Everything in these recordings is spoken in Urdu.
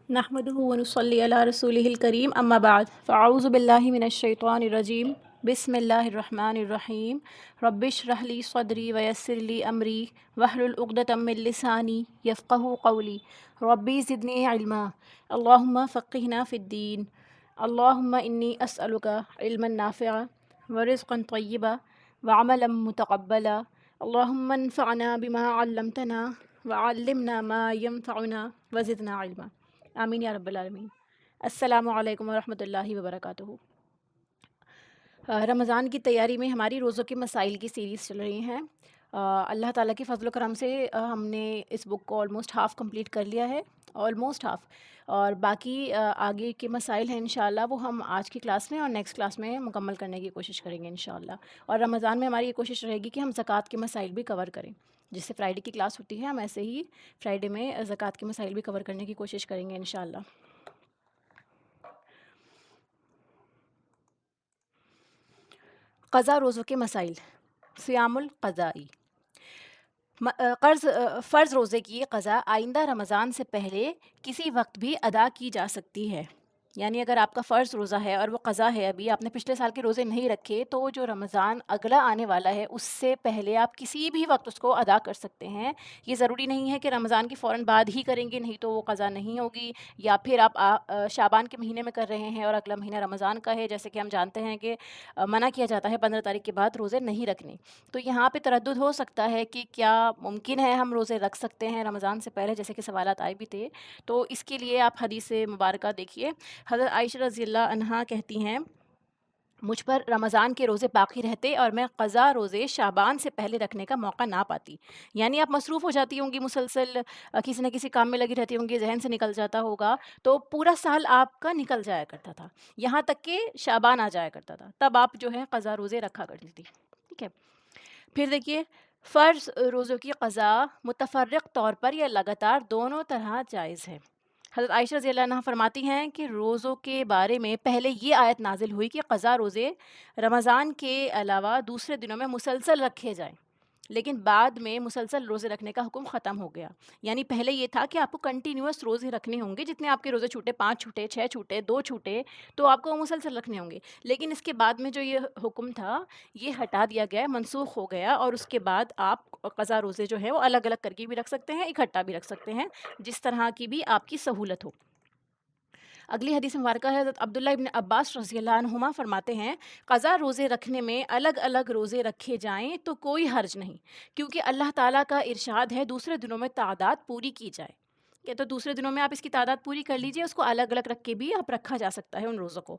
نحمده ونصلي على رسوله الكريم اما بعد فاعوذ بالله من الشيطان الرجيم بسم الله الرحمن الرحيم رب اشرح لي صدري ويسر لي امري واحلل عقدة من لساني يفقهوا قولي ربي زدني علما اللهم فقهنا في الدين اللهم اني اسالك علما نافعا ورزقا طيبا وعملا متقبلا اللهم انفعنا بما علمتنا وعلمنا ما ينفعنا وزدنا علما آمین یا رب العالمین۔ السلام علیکم ورحمۃ اللہ وبرکاتہ۔ رمضان کی تیاری میں ہماری روزوں کے مسائل کی سیریز چل رہی ہیں۔ اللہ تعالیٰ کے فضل و کرم سے ہم نے اس بک کو آلموسٹ ہاف کمپلیٹ کر لیا ہے، آلموسٹ ہاف، اور باقی آگے کے مسائل ہیں انشاءاللہ وہ ہم آج کی کلاس میں اور نیکسٹ کلاس میں مکمل کرنے کی کوشش کریں گے انشاءاللہ۔ اور رمضان میں ہماری یہ کوشش رہے گی کہ ہم زکوٰۃ کے مسائل بھی کور کریں، جس سے فرائیڈے کی کلاس ہوتی ہے ہم ایسے ہی فرائیڈے میں زکوٰۃ کے مسائل بھی کور کرنے کی کوشش کریں گے انشاءاللہ۔ قضا روزوں کے مسائل، صیام القضائی۔ فرض روزے کی قضا آئندہ رمضان سے پہلے کسی وقت بھی ادا کی جا سکتی ہے، یعنی اگر آپ کا فرض روزہ ہے اور وہ قضا ہے، ابھی آپ نے پچھلے سال کے روزے نہیں رکھے، تو جو رمضان اگلا آنے والا ہے اس سے پہلے آپ کسی بھی وقت اس کو ادا کر سکتے ہیں۔ یہ ضروری نہیں ہے کہ رمضان کی فوراً بعد ہی کریں گے، نہیں تو وہ قضا نہیں ہوگی، یا پھر آپ شعبان کے مہینے میں کر رہے ہیں اور اگلا مہینہ رمضان کا ہے، جیسے کہ ہم جانتے ہیں کہ منع کیا جاتا ہے 15 تاریخ کے بعد روزے نہیں رکھنے۔ تو یہاں پہ تردد ہو سکتا ہے کہ کیا ممکن ہے ہم روزے رکھ سکتے ہیں رمضان سے پہلے، جیسے کہ سوالات آئے بھی تھے۔ تو اس کے لیے آپ حدیث مبارکہ دیکھیے۔ حضرت عائشہ رضی اللہ عنہا کہتی ہیں، مجھ پر رمضان کے روزے باقی رہتے اور میں قضا روزے شعبان سے پہلے رکھنے کا موقع نہ پاتی، یعنی آپ مصروف ہو جاتی ہوں گی، مسلسل کسی نہ کسی کام میں لگی رہتی ہوں گی، ذہن سے نکل جاتا ہوگا، تو پورا سال آپ کا نکل جایا کرتا تھا، یہاں تک کہ شعبان آ جایا کرتا تھا، تب آپ جو ہے قضا روزے رکھا کرتی تھی، ٹھیک ہے۔ پھر دیکھیے، فرض روزوں کی قضا متفرق طور پر یا لگاتار دونوں طرح جائز ہے۔ حضرت عائشہ رضی اللہ عنہا فرماتی ہیں کہ روزوں کے بارے میں پہلے یہ آیت نازل ہوئی کہ قضا روزے رمضان کے علاوہ دوسرے دنوں میں مسلسل رکھے جائیں، لیکن بعد میں مسلسل روزے رکھنے کا حکم ختم ہو گیا۔ یعنی پہلے یہ تھا کہ آپ کو کنٹینیوس روزے رکھنے ہوں گے، جتنے آپ کے روزے چھوٹے، 5 چھوٹے، 6 چھوٹے، 2 چھوٹے، تو آپ کو وہ مسلسل رکھنے ہوں گے۔ لیکن اس کے بعد میں جو یہ حکم تھا یہ ہٹا دیا گیا، منسوخ ہو گیا، اور اس کے بعد آپ قضا روزے جو ہے وہ الگ الگ کر کے بھی رکھ سکتے ہیں، اکٹھا بھی رکھ سکتے ہیں، جس طرح کی بھی آپ کی سہولت ہو۔ اگلی حدیث مبارکہ ہے، حضرت عبداللہ ابن عباس رضی اللہ عنہما فرماتے ہیں، قضا روزے رکھنے میں الگ الگ روزے رکھے جائیں تو کوئی حرج نہیں، کیونکہ اللہ تعالیٰ کا ارشاد ہے دوسرے دنوں میں تعداد پوری کی جائے، کہ تو دوسرے دنوں میں آپ اس کی تعداد پوری کر لیجئے، اس کو الگ الگ رکھ کے بھی آپ رکھا جا سکتا ہے ان روزوں کو۔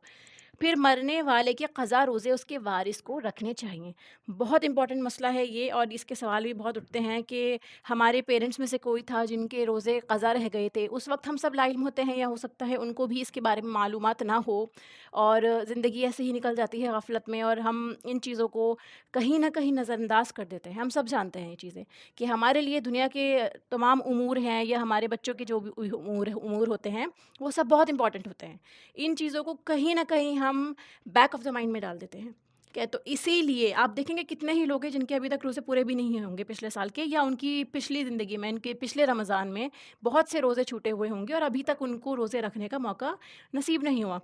پھر مرنے والے کے قضا روزے اس کے وارث کو رکھنے چاہیے۔ بہت امپورٹنٹ مسئلہ ہے یہ، اور اس کے سوال بھی بہت اٹھتے ہیں کہ ہمارے پیرنٹس میں سے کوئی تھا جن کے روزے قضا رہ گئے تھے، اس وقت ہم سب لا علم ہوتے ہیں، یا ہو سکتا ہے ان کو بھی اس کے بارے میں معلومات نہ ہو، اور زندگی ایسے ہی نکل جاتی ہے غفلت میں، اور ہم ان چیزوں کو کہیں نہ کہیں نظر انداز کر دیتے ہیں۔ ہم سب جانتے ہیں یہ چیزیں کہ ہمارے لیے دنیا کے تمام امور ہیں، یا ہمارے بچوں کے جو بھی امور ہوتے ہیں وہ سب بہت امپورٹنٹ ہوتے ہیں، ان چیزوں کو کہیں نہ کہیں ہم بیک آف دا مائنڈ میں ڈال دیتے ہیں، تو اسی لیے آپ دیکھیں گے کتنے ہی لوگ ہیں جن کے ابھی تک روزے پورے بھی نہیں ہوں گے پچھلے سال کے، یا ان کی پچھلی زندگی میں، ان کے پچھلے رمضان میں بہت سے روزے چھوٹے ہوئے ہوں گے اور ابھی تک ان کو روزے رکھنے کا موقع نصیب نہیں ہوا۔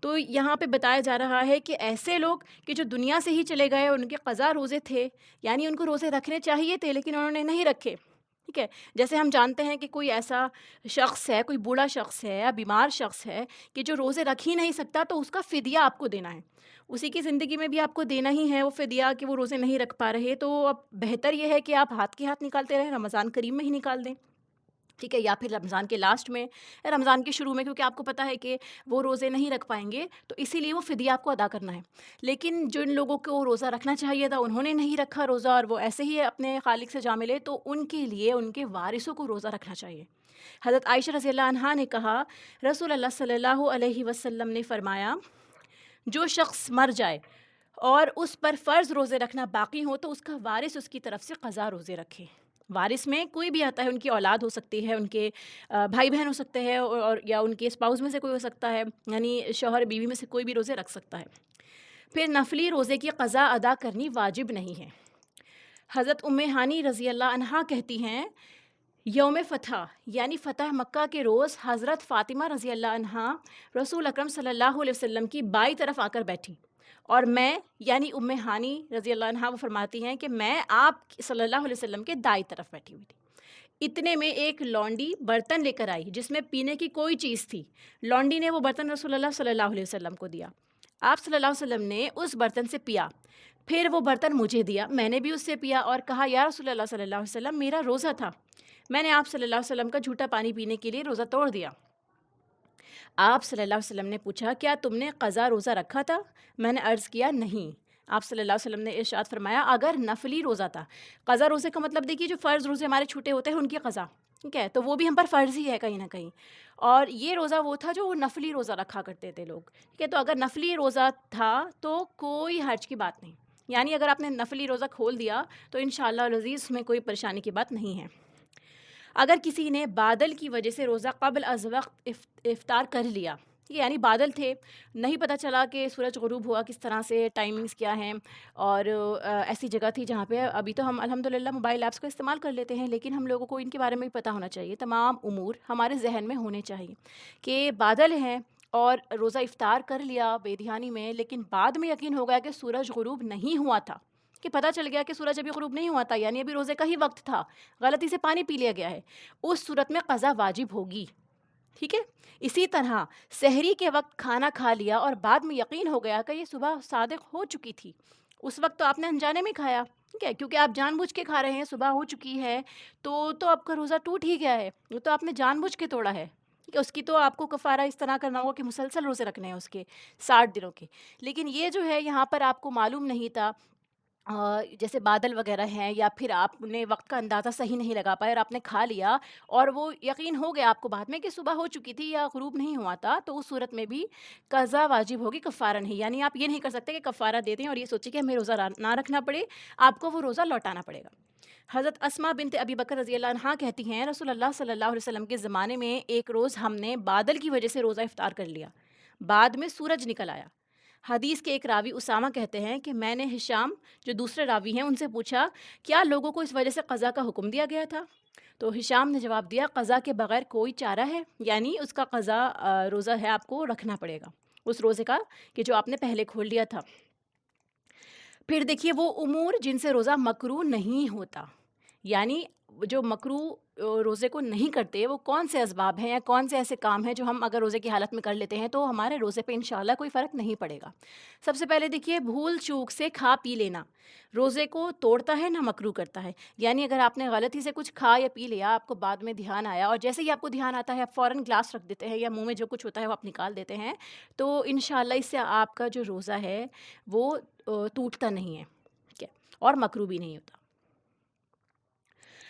تو یہاں پہ بتایا جا رہا ہے کہ ایسے لوگ کہ جو دنیا سے ہی چلے گئے، ان کے قضا روزے تھے، یعنی ان کو روزے رکھنے چاہیے تھے لیکن انہوں نے نہیں رکھے، ٹھیک ہے۔ جیسے ہم جانتے ہیں کہ کوئی ایسا شخص ہے، کوئی بوڑھا شخص ہے یا بیمار شخص ہے کہ جو روزے رکھ ہی نہیں سکتا، تو اس کا فدیہ آپ کو دینا ہے، اسی کی زندگی میں بھی آپ کو دینا ہی ہے وہ فدیہ، کہ وہ روزے نہیں رکھ پا رہے، تو اب بہتر یہ ہے کہ آپ ہاتھ کے ہاتھ نکالتے رہیں، رمضان کریم میں ہی نکال دیں، ٹھیک ہے، یا پھر رمضان کے لاسٹ میں، رمضان کے شروع میں، کیونکہ آپ کو پتہ ہے کہ وہ روزے نہیں رکھ پائیں گے، تو اسی لیے وہ فدیہ آپ کو ادا کرنا ہے۔ لیکن جن لوگوں کو روزہ رکھنا چاہیے تھا انہوں نے نہیں رکھا روزہ، اور وہ ایسے ہی اپنے خالق سے جا ملے، تو ان کے لیے ان کے وارثوں کو روزہ رکھنا چاہیے۔ حضرت عائشہ رضی اللہ عنہا نے کہا، رسول اللہ صلی اللہ علیہ وسلم نے فرمایا، جو شخص مر جائے اور اس پر فرض روزے رکھنا باقی ہو تو اس کا وارث اس کی طرف سے قضا روزے رکھے۔ وارث میں کوئی بھی آتا ہے، ان کی اولاد ہو سکتی ہے، ان کے بھائی بہن ہو سکتے ہیں، اور یا ان کے اسپاؤس میں سے کوئی ہو سکتا ہے، یعنی شوہر بیوی میں سے کوئی بھی روزے رکھ سکتا ہے۔ پھر نفلی روزے کی قضا ادا کرنی واجب نہیں ہے۔ حضرت ام ہانی رضی اللہ عنہا کہتی ہیں یوم فتح یعنی فتح مکہ کے روز حضرت فاطمہ رضی اللہ عنہا رسول اکرم صلی اللہ علیہ وسلم کی بائیں طرف آ کر بیٹھی، اور میں یعنی ام ہانی رضی اللہ عنہا وہ فرماتی ہیں کہ میں آپ صلی اللہ علیہ وسلم کے دائیں طرف بیٹھی ہوئی تھی۔ اتنے میں ایک لونڈی برتن لے کر آئی جس میں پینے کی کوئی چیز تھی۔ لونڈی نے وہ برتن رسول اللہ صلی اللہ علیہ وسلم کو دیا۔ آپ صلی اللہ علیہ وسلم نے اس برتن سے پیا، پھر وہ برتن مجھے دیا، میں نے بھی اس سے پیا اور کہا یا رسول اللہ صلی اللہ علیہ وسلم میرا روزہ تھا، میں نے آپ صلی اللہ علیہ وسلم کا جھوٹا پانی پینے کے لیے روزہ توڑ دیا۔ آپ صلی اللہ علیہ وسلم نے پوچھا کیا تم نے قضا روزہ رکھا تھا؟ میں نے عرض کیا نہیں۔ آپ صلی اللہ علیہ وسلم نے ارشاد فرمایا اگر نفلی روزہ تھا، قضا روزے کا مطلب دیکھیے جو فرض روزے ہمارے چھوٹے ہوتے ہیں ان کی قضا، ٹھیک ہے، تو وہ بھی ہم پر فرض ہی ہے کہیں نہ کہیں، اور یہ روزہ وہ تھا جو وہ نفلی روزہ رکھا کرتے تھے لوگ، ٹھیک ہے، تو اگر نفلی روزہ تھا تو کوئی حرج کی بات نہیں، یعنی اگر آپ نے نفلی روزہ کھول دیا تو انشاءاللہ العزیز اس میں کوئی پریشانی کی بات نہیں ہے۔ اگر کسی نے بادل کی وجہ سے روزہ قبل از وقت افطار کر لیا، یعنی بادل تھے، نہیں پتہ چلا کہ سورج غروب ہوا کس طرح سے، ٹائمنگز کیا ہیں، اور ایسی جگہ تھی جہاں پہ ابھی تو ہم الحمدللہ موبائل ایپس کا استعمال کر لیتے ہیں، لیکن ہم لوگوں کو ان کے بارے میں بھی پتہ ہونا چاہیے، تمام امور ہمارے ذہن میں ہونے چاہیے کہ بادل ہیں اور روزہ افطار کر لیا بے دھیانی میں، لیکن بعد میں یقین ہو گیا کہ سورج غروب نہیں ہوا تھا، کہ پتہ چل گیا کہ سورج ابھی غروب نہیں ہوا تھا، یعنی ابھی روزے کا ہی وقت تھا، غلطی سے پانی پی لیا گیا ہے، اس صورت میں قضا واجب ہوگی، ٹھیک ہے۔ اسی طرح سحری کے وقت کھانا کھا لیا اور بعد میں یقین ہو گیا کہ یہ صبح صادق ہو چکی تھی، اس وقت تو آپ نے انجانے میں کھایا، ٹھیک ہے، کیونکہ آپ جان بوجھ کے کھا رہے ہیں، صبح ہو چکی ہے تو آپ کا روزہ ٹوٹ ہی گیا ہے، وہ تو آپ نے جان بوجھ کے توڑا ہے، ٹھیک ہے، اس کی تو آپ کو کفارہ اس طرح کرنا ہوگا کہ مسلسل روزے رکھنے ہیں اس کے 60 دنوں کے، لیکن یہ جو ہے یہاں پر آپ کو معلوم نہیں تھا، جیسے بادل وغیرہ ہیں یا پھر آپ نے وقت کا اندازہ صحیح نہیں لگا پائے اور آپ نے کھا لیا اور وہ یقین ہو گیا آپ کو بعد میں کہ صبح ہو چکی تھی یا غروب نہیں ہوا تھا، تو اس صورت میں بھی قضا واجب ہوگی، کفارہ نہیں، یعنی آپ یہ نہیں کر سکتے کہ کفارہ دے دیں اور یہ سوچیں کہ ہمیں روزہ نہ رکھنا پڑے، آپ کو وہ روزہ لوٹانا پڑے گا۔ حضرت اسماء بنت ابی بکر رضی اللہ عنہا کہتی ہیں رسول اللہ صلی اللہ علیہ وسلم کے زمانے میں ایک روز ہم نے بادل کی وجہ سے روزہ افطار کر لیا، بعد میں سورج نکل آیا۔ حدیث کے ایک راوی اسامہ کہتے ہیں کہ میں نے ہشام جو دوسرے راوی ہیں ان سے پوچھا کیا لوگوں کو اس وجہ سے قضا کا حکم دیا گیا تھا؟ تو ہشام نے جواب دیا قضا کے بغیر کوئی چارہ ہے، یعنی اس کا قضا روزہ ہے، آپ کو رکھنا پڑے گا اس روزے کا کہ جو آپ نے پہلے کھول لیا تھا۔ پھر دیکھیے وہ امور جن سے روزہ مکروہ نہیں ہوتا، یعنی جو مکروہ روزے کو نہیں کرتے وہ کون سے اسباب ہیں یا کون سے ایسے کام ہیں جو ہم اگر روزے کی حالت میں کر لیتے ہیں تو ہمارے روزے پہ انشاءاللہ کوئی فرق نہیں پڑے گا۔ سب سے پہلے دیکھیے بھول چوک سے کھا پی لینا روزے کو توڑتا ہے نہ مکروہ کرتا ہے، یعنی اگر آپ نے غلطی سے کچھ کھا یا پی لیا، آپ کو بعد میں دھیان آیا اور جیسے ہی آپ کو دھیان آتا ہے آپ فوراً گلاس رکھ دیتے ہیں یا منہ میں جو کچھ ہوتا ہے وہ آپ نکال دیتے ہیں، تو انشاءاللہ اس سے آپ کا جو روزہ ہے وہ ٹوٹتا نہیں ہے، ٹھیک ہے، اور مکروہ بھی نہیں ہوتا۔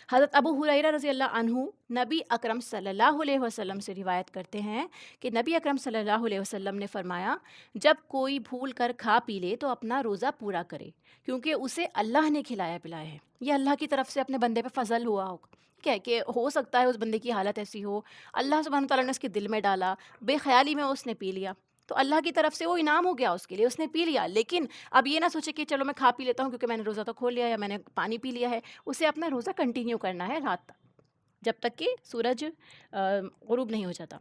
حضرت ابو ہریرہ رضی اللہ عنہ نبی اکرم صلی اللہ علیہ وسلم سے روایت کرتے ہیں کہ نبی اکرم صلی اللہ علیہ وسلم نے فرمایا جب کوئی بھول کر کھا پی لے تو اپنا روزہ پورا کرے، کیونکہ اسے اللہ نے کھلایا پلایا ہے، یہ اللہ کی طرف سے اپنے بندے پہ فضل ہوا ہوگا، کیا کہ ہو سکتا ہے اس بندے کی حالت ایسی ہو، اللہ سبحانہ تعالیٰ نے اس کے دل میں ڈالا، بے خیالی میں اس نے پی لیا، تو اللہ کی طرف سے وہ انعام ہو گیا اس کے لیے، اس نے پی لیا، لیکن اب یہ نہ سوچے کہ چلو میں کھا پی لیتا ہوں کیونکہ میں نے روزہ تو کھول لیا یا میں نے پانی پی لیا ہے، اسے اپنا روزہ کنٹینیو کرنا ہے رات تک جب تک کہ سورج غروب نہیں ہو جاتا۔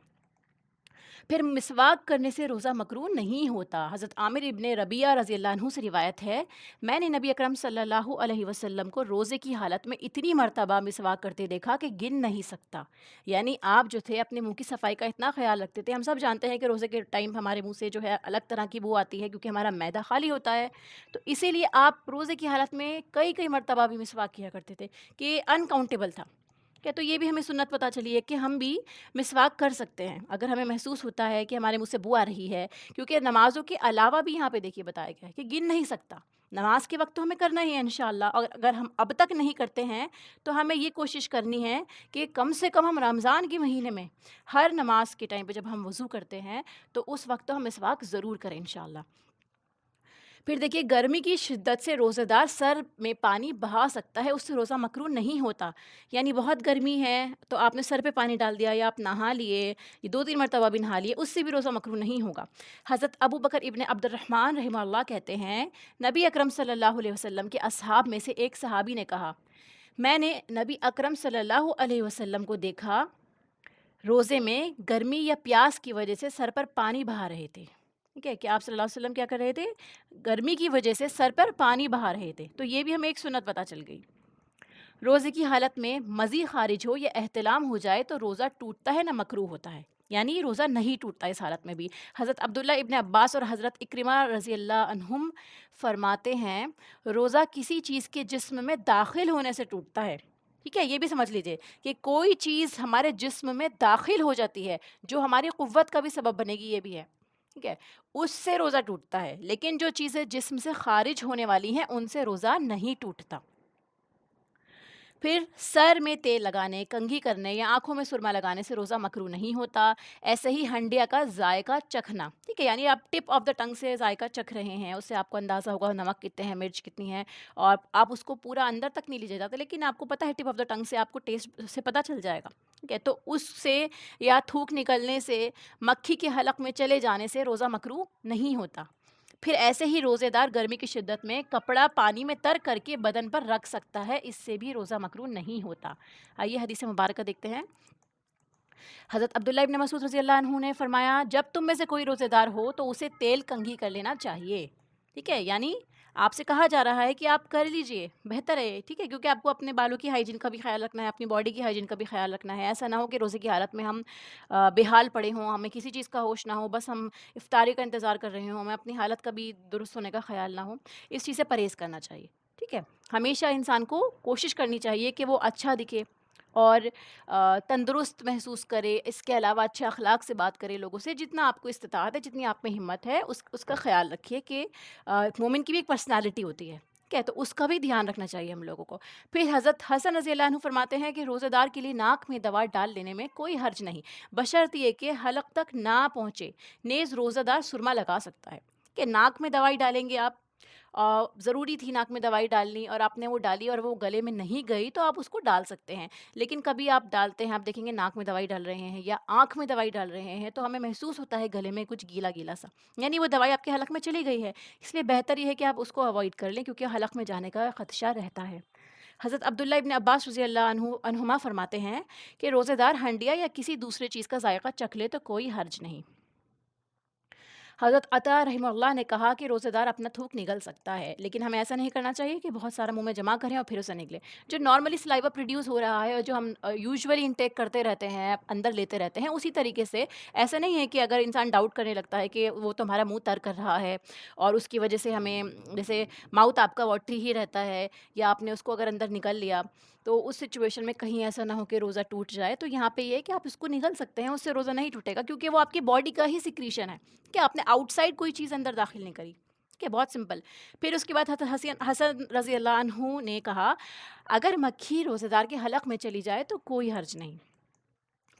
پھر مسواک کرنے سے روزہ مکروہ نہیں ہوتا۔ حضرت عامر ابن ربیعہ رضی اللہ عنہ سے روایت ہے میں نے نبی اکرم صلی اللہ علیہ وسلم کو روزے کی حالت میں اتنی مرتبہ مسواک کرتے دیکھا کہ گن نہیں سکتا، یعنی آپ جو تھے اپنے منہ کی صفائی کا اتنا خیال رکھتے تھے۔ ہم سب جانتے ہیں کہ روزے کے ٹائم ہمارے منہ سے جو ہے الگ طرح کی بو آتی ہے کیونکہ ہمارا معدہ خالی ہوتا ہے، تو اسی لیے آپ روزے کی حالت میں کئی مرتبہ بھی مسواک کیا کرتے تھے کہ انکاؤنٹیبل تھا، کیا تو یہ بھی ہمیں سنت پتہ چلی ہے کہ ہم بھی مسواک کر سکتے ہیں اگر ہمیں محسوس ہوتا ہے کہ ہمارے منہ سے بو آ رہی ہے، کیونکہ نمازوں کے علاوہ بھی یہاں پہ دیکھیے بتایا گیا ہے کہ گن نہیں سکتا، نماز کے وقت تو ہمیں کرنا ہی ہے انشاءاللہ، اور اگر ہم اب تک نہیں کرتے ہیں تو ہمیں یہ کوشش کرنی ہے کہ کم سے کم ہم رمضان کے مہینے میں ہر نماز کے ٹائم پہ جب ہم وضو کرتے ہیں تو اس وقت تو ہم مسواک ضرور کریں انشاءاللہ۔ پھر دیکھیے گرمی کی شدت سے روزہ دار سر میں پانی بہا سکتا ہے، اس سے روزہ مکروہ نہیں ہوتا، یعنی بہت گرمی ہے تو آپ نے سر پہ پانی ڈال دیا یا آپ نہا لیے، یہ 2 3 مرتبہ بھی نہا لیے، اس سے بھی روزہ مکروہ نہیں ہوگا۔ حضرت ابو بکر ابن عبد الرحمن رحمہ اللہ کہتے ہیں نبی اکرم صلی اللہ علیہ وسلم کے اصحاب میں سے ایک صحابی نے کہا میں نے نبی اکرم صلی اللہ علیہ وسلم کو دیکھا روزے میں گرمی یا پیاس کی وجہ سے سر پر پانی بہا رہے تھے. ٹھیک ہے کہ آپ صلی اللہ علیہ وسلم کیا کر رہے تھے؟ گرمی کی وجہ سے سر پر پانی بہا رہے تھے. تو یہ بھی ہمیں ایک سنت پتہ چل گئی. روزے کی حالت میں مزی خارج ہو یا احتلام ہو جائے تو روزہ ٹوٹتا ہے نہ مکروہ ہوتا ہے. یعنی روزہ نہیں ٹوٹتا اس حالت میں بھی. حضرت عبداللہ ابن عباس اور حضرت اکرمہ رضی اللہ عنہم فرماتے ہیں روزہ کسی چیز کے جسم میں داخل ہونے سے ٹوٹتا ہے. ٹھیک ہے، یہ بھی سمجھ لیجئے کہ کوئی چیز ہمارے جسم میں داخل ہو جاتی ہے جو ہماری قوت کا بھی سبب بنے گی، یہ بھی ہے. ٹھیک ہے، اس سے روزہ ٹوٹتا ہے. لیکن جو چیزیں جسم سے خارج ہونے والی ہیں ان سے روزہ نہیں ٹوٹتا. پھر سر میں تیل لگانے، کنگھی کرنے یا آنکھوں میں سرما لگانے سے روزہ مکروہ نہیں ہوتا. ایسے ہی ہنڈیا کا ذائقہ چکھنا، ٹھیک ہے، یعنی آپ ٹپ آف دا ٹنگ سے ذائقہ چکھ رہے ہیں، اس سے آپ کو اندازہ ہوگا نمک کتنے ہیں، مرچ کتنی ہے، اور آپ اس کو پورا اندر تک نہیں لے جاتے، لیکن آپ کو پتہ ہے ٹپ آف دا ٹنگ سے آپ کو ٹیسٹ سے پتہ چل جائے گا. ٹھیک ہے، تو اس سے یا تھوک نکلنے سے، مکھی کے حلق میں چلے جانے سے روزہ مکروہ نہیں ہوتا. پھر ایسے ہی روزے دار گرمی کی شدت میں کپڑا پانی میں تر کر کے بدن پر رکھ سکتا ہے، اس سے بھی روزہ مکروہ نہیں ہوتا. آئیے حدیث مبارکہ دیکھتے ہیں. حضرت عبداللہ ابن مسعود رضی اللہ عنہ نے فرمایا جب تم میں سے کوئی روزے دار ہو تو اسے تیل کنگھی کر لینا چاہیے. ٹھیک ہے، یعنی آپ سے کہا جا رہا ہے کہ آپ کر لیجئے، بہتر ہے. ٹھیک ہے، کیونکہ آپ کو اپنے بالوں کی ہائیجین کا بھی خیال رکھنا ہے، اپنی باڈی کی ہائیجین کا بھی خیال رکھنا ہے. ایسا نہ ہو کہ روزے کی حالت میں ہم بے حال پڑے ہوں، ہمیں کسی چیز کا ہوش نہ ہو، بس ہم افطاری کا انتظار کر رہے ہوں، ہمیں اپنی حالت کا بھی درست ہونے کا خیال نہ ہو. اس چیز سے پرہیز کرنا چاہیے. ٹھیک ہے، ہمیشہ انسان کو کوشش کرنی چاہیے کہ وہ اچھا دکھے اور تندرست محسوس کرے. اس کے علاوہ اچھے اخلاق سے بات کرے لوگوں سے. جتنا آپ کو استطاعت ہے، جتنی آپ میں ہمت ہے، اس کا خیال رکھیے کہ مومن کی بھی ایک پرسنالٹی ہوتی ہے. ٹھیک ہے، تو اس کا بھی دھیان رکھنا چاہیے ہم لوگوں کو. پھر حضرت حسن رضی اللہ عنہ فرماتے ہیں کہ روزہ دار کے لیے ناک میں دوا ڈال لینے میں کوئی حرج نہیں، بشرط یہ کہ حلق تک نہ پہنچے. نیز روزہ دار سرما لگا سکتا ہے کہ ناک میں دوائی ڈالیں گے آپ. ضروری تھی ناک میں دوائی ڈالنی اور آپ نے وہ ڈالی اور وہ گلے میں نہیں گئی تو آپ اس کو ڈال سکتے ہیں. لیکن کبھی آپ ڈالتے ہیں، آپ دیکھیں گے ناک میں دوائی ڈال رہے ہیں یا آنکھ میں دوائی ڈال رہے ہیں تو ہمیں محسوس ہوتا ہے گلے میں کچھ گیلا گیلا سا، یعنی وہ دوائی آپ کے حلق میں چلی گئی ہے. اس لیے بہتر یہ ہے کہ آپ اس کو اوائڈ کر لیں کیونکہ حلق میں جانے کا خدشہ رہتا ہے. حضرت عبداللہ ابن عباس رضی اللہ عنہما فرماتے ہیں کہ روزے دار ہنڈیا یا کسی دوسرے چیز کا ذائقہ چکھ لے تو کوئی حرج نہیں. حضرت عطا رحمہ اللہ نے کہا کہ روزے دار اپنا تھوک نگل سکتا ہے، لیکن ہمیں ایسا نہیں کرنا چاہیے کہ بہت سارا منہ میں جمع کریں اور پھر اسے نگلے. جو نارملی سلائیوا پروڈیوس ہو رہا ہے اور جو ہم یوزولی انٹیک کرتے رہتے ہیں، اندر لیتے رہتے ہیں، اسی طریقے سے. ایسا نہیں ہے کہ اگر انسان ڈاؤٹ کرنے لگتا ہے کہ وہ تو ہمارا منہ تر کر رہا ہے اور اس کی وجہ سے ہمیں، جیسے ماؤتھ آپ کا واٹری ہی رہتا ہے یا آپ نے اس کو اگر اندر نگل لیا تو اس سچویشن میں کہیں ایسا نہ ہو کہ روزہ ٹوٹ جائے. تو یہاں پہ یہ ہے کہ آپ اس کو نگل سکتے ہیں، اس سے روزہ نہیں ٹوٹے گا کیونکہ وہ آپ کی باڈی کا ہی سیکریشن ہے کہ آپ نے آؤٹ سائڈ کوئی چیز اندر داخل نہیں کری. ٹھیک ہے، بہت سمپل. پھر اس کے بعد حضرت حسن رضی اللہ عنہ نے کہا اگر مکھی روزہ دار کے حلق میں چلی جائے تو کوئی حرج نہیں.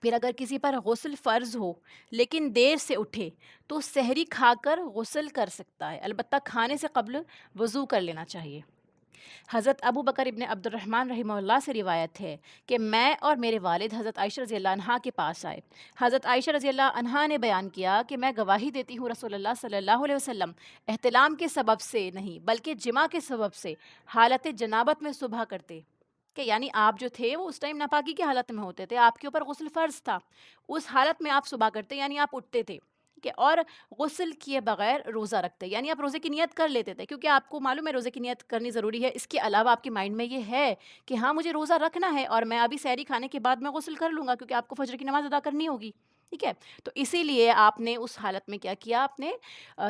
پھر اگر کسی پر غسل فرض ہو لیکن دیر سے اٹھے تو سحری کھا کر غسل کر سکتا ہے، البتہ کھانے سے قبل وضو کر لینا چاہیے. حضرت ابو بکر ابن عبد الرحمن رحمہ اللہ سے روایت ہے کہ میں اور میرے والد حضرت عائشہ رضی اللہ عنہا کے پاس آئے. حضرت عائشہ رضی اللہ عنہا نے بیان کیا کہ میں گواہی دیتی ہوں رسول اللہ صلی اللہ علیہ وسلم احتلام کے سبب سے نہیں بلکہ جماع کے سبب سے حالت جنابت میں صبح کرتے. کہ یعنی آپ جو تھے وہ اس ٹائم ناپاکی کی حالت میں ہوتے تھے، آپ کے اوپر غسل فرض تھا، اس حالت میں آپ صبح کرتے، یعنی آپ اٹھتے تھے. ٹھیک ہے، اور غسل کیے بغیر روزہ رکھتے، یعنی آپ روزے کی نیت کر لیتے تھے کیونکہ آپ کو معلوم ہے روزے کی نیت کرنی ضروری ہے. اس کے علاوہ آپ کے مائنڈ میں یہ ہے کہ ہاں مجھے روزہ رکھنا ہے اور میں ابھی سحری کھانے کے بعد میں غسل کر لوں گا کیونکہ آپ کو فجر کی نماز ادا کرنی ہوگی. ٹھیک ہے، تو اسی لیے آپ نے اس حالت میں کیا کیا، آپ نے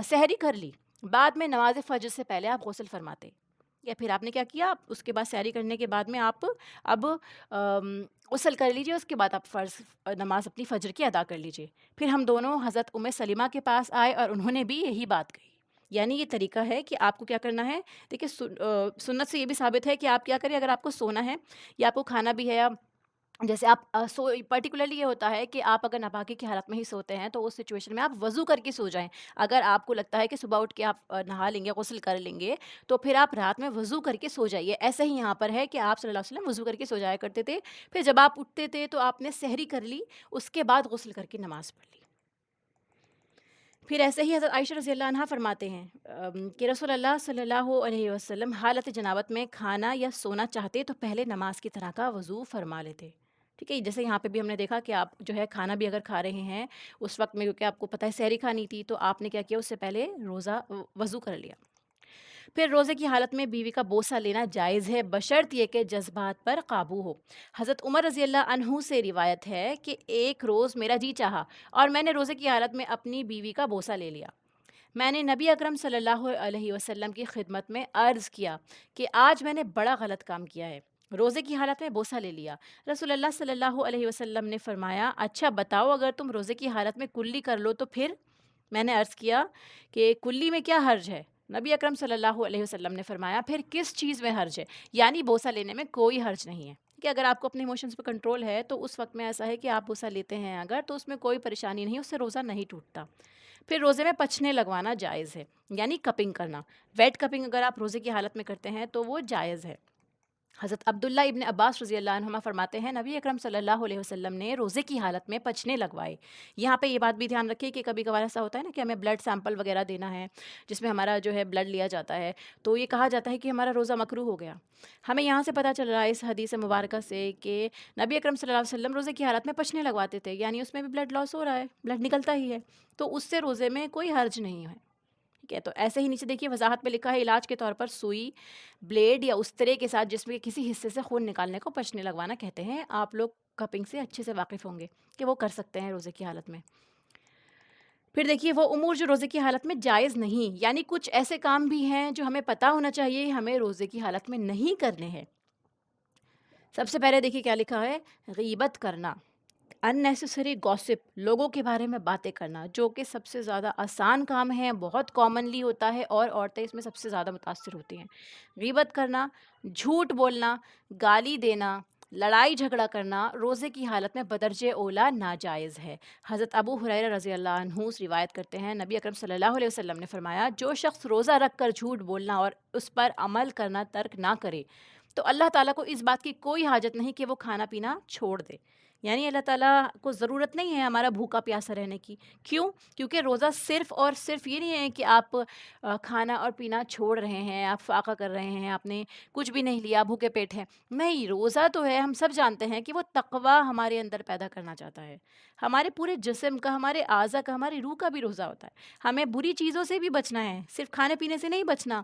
سحری کر لی، بعد میں نماز فجر سے پہلے آپ غسل فرماتے. یا پھر آپ نے کیا کیا، اس کے بعد سحری کرنے کے بعد میں آپ اب غسل کر لیجئے، اس کے بعد آپ فرض نماز اپنی فجر کی ادا کر لیجئے. پھر ہم دونوں حضرت ام سلمہ کے پاس آئے اور انہوں نے بھی یہی بات کہی. یعنی یہ طریقہ ہے کہ آپ کو کیا کرنا ہے. دیکھیے سنت سے یہ بھی ثابت ہے کہ آپ کیا کریں اگر آپ کو سونا ہے یا آپ کو کھانا بھی ہے، یا جیسے آپ پرٹیکولرلی یہ ہوتا ہے کہ آپ اگر ناپاکی کی حالت میں ہی سوتے ہیں تو اس سچویشن میں آپ وضو کر کے سو جائیں. اگر آپ کو لگتا ہے کہ صبح اٹھ کے آپ نہا لیں گے، غسل کر لیں گے، تو پھر آپ رات میں وضو کر کے سو جائیے. ایسا ہی یہاں پر ہے کہ آپ صلی اللہ علیہ وسلم وضو کر کے سو جایا کرتے تھے. پھر جب آپ اٹھتے تھے تو آپ نے سحری کر لی، اس کے بعد غسل کر کے نماز پڑھ لی. پھر ایسے ہی حضرت عائشہ رضی اللہ عنہا فرماتے ہیں کہ رسول اللہ صلی اللہ علیہ وسلم حالت جنابت میں کھانا یا سونا چاہتے تو پہلے نماز کی طرح کا وضو فرما لیتے. ٹھیک ہے، جیسے یہاں پہ بھی ہم نے دیکھا کہ آپ جو ہے کھانا بھی اگر کھا رہے ہیں اس وقت میں، کیونکہ آپ کو پتہ ہے سحری کھانی تھی، تو آپ نے کیا کیا، اس سے پہلے روزہ وضو کر لیا. پھر روزے کی حالت میں بیوی کا بوسہ لینا جائز ہے بشرط یہ کہ جذبات پر قابو ہو. حضرت عمر رضی اللہ عنہ سے روایت ہے کہ ایک روز میرا جی چاہا اور میں نے روزے کی حالت میں اپنی بیوی کا بوسہ لے لیا. میں نے نبی اکرم صلی اللہ علیہ وسلم کی خدمت میں عرض کیا کہ آج میں نے بڑا غلط کام کیا ہے، روزے کی حالت میں بوسہ لے لیا. رسول اللہ صلی اللہ علیہ وسلم نے فرمایا، اچھا بتاؤ، اگر تم روزے کی حالت میں کلی کر لو تو پھر؟ میں نے عرض کیا کہ کلی میں کیا حرج ہے؟ نبی اکرم صلی اللہ علیہ وسلم نے فرمایا، پھر کس چیز میں حرج ہے؟ یعنی بوسہ لینے میں کوئی حرج نہیں ہے کہ اگر آپ کو اپنے ایموشنز پہ کنٹرول ہے تو اس وقت میں ایسا ہے کہ آپ بوسہ لیتے ہیں اگر، تو اس میں کوئی پریشانی نہیں، اس سے روزہ نہیں ٹوٹتا. پھر روزے میں پچھنے لگوانا جائز ہے، یعنی کپنگ کرنا. ویٹ کپنگ اگر آپ روزے کی حالت میں کرتے ہیں تو وہ جائز ہے. حضرت عبداللہ ابن عباس رضی اللہ عنہما فرماتے ہیں، نبی اکرم صلی اللہ علیہ وسلم نے روزے کی حالت میں پچھنے لگوائے. یہاں پہ یہ بات بھی دھیان رکھیے کہ کبھی کبھار ایسا ہوتا ہے نا کہ ہمیں بلڈ سیمپل وغیرہ دینا ہے جس میں ہمارا جو ہے بلڈ لیا جاتا ہے، تو یہ کہا جاتا ہے کہ ہمارا روزہ مکروہ ہو گیا. ہمیں یہاں سے پتہ چل رہا ہے اس حدیث مبارکہ سے کہ نبی اکرم صلی اللہ علیہ وسلم روزے کی حالت میں پچھنے لگواتے تھے، یعنی اس میں بھی بلڈ لاس ہو رہا ہے، بلڈ نکلتا ہی ہے، تو اس سے روزے میں کوئی حرج نہیں ہے. ٹھیک ہے، تو ایسے ہی نیچے دیکھیے وضاحت میں لکھا ہے، علاج کے طور پر سوئی، بلیڈ یا استرے کے ساتھ جسم کے کسی حصے سے خون نکالنے کو پچھنے لگوانا کہتے ہیں. آپ لوگ کپنگ سے اچھے سے واقف ہوں گے کہ وہ کر سکتے ہیں روزے کی حالت میں. پھر دیکھیے وہ امور جو روزے کی حالت میں جائز نہیں، یعنی کچھ ایسے کام بھی ہیں جو ہمیں پتہ ہونا چاہیے ہمیں روزے کی حالت میں نہیں کرنے ہیں. سب سے پہلے دیکھیے کیا لکھا ہے، غیبت کرنا، اننیسیسری گوسپ، لوگوں کے بارے میں باتیں کرنا، جو کہ سب سے زیادہ آسان کام ہے، بہت کامنلی ہوتا ہے اور عورتیں اس میں سب سے زیادہ متاثر ہوتی ہیں. غیبت کرنا، جھوٹ بولنا، گالی دینا، لڑائی جھگڑا کرنا روزے کی حالت میں بدرجہ اولا ناجائز ہے. حضرت ابو ہریرہ رضی اللہ عنہ روایت کرتے ہیں، نبی اکرم صلی اللہ علیہ وسلم نے فرمایا، جو شخص روزہ رکھ کر جھوٹ بولنا اور اس پر عمل کرنا ترک نہ کرے تو اللہ تعالیٰ کو اس بات کی کوئی حاجت نہیں کہ وہ کھانا پینا چھوڑ دے. یعنی اللہ تعالیٰ کو ضرورت نہیں ہے ہمارا بھوکا پیاسا رہنے کی. کیوں؟ کیونکہ روزہ صرف اور صرف یہ نہیں ہے کہ آپ کھانا اور پینا چھوڑ رہے ہیں، آپ فاقہ کر رہے ہیں، آپ نے کچھ بھی نہیں لیا، بھوکے پیٹ ہیں. نہیں، روزہ تو ہے، ہم سب جانتے ہیں کہ وہ تقویٰ ہمارے اندر پیدا کرنا چاہتا ہے. ہمارے پورے جسم کا، ہمارے اعضا کا، ہماری روح کا بھی روزہ ہوتا ہے. ہمیں بری چیزوں سے بھی بچنا ہے، صرف کھانے پینے سے نہیں بچنا.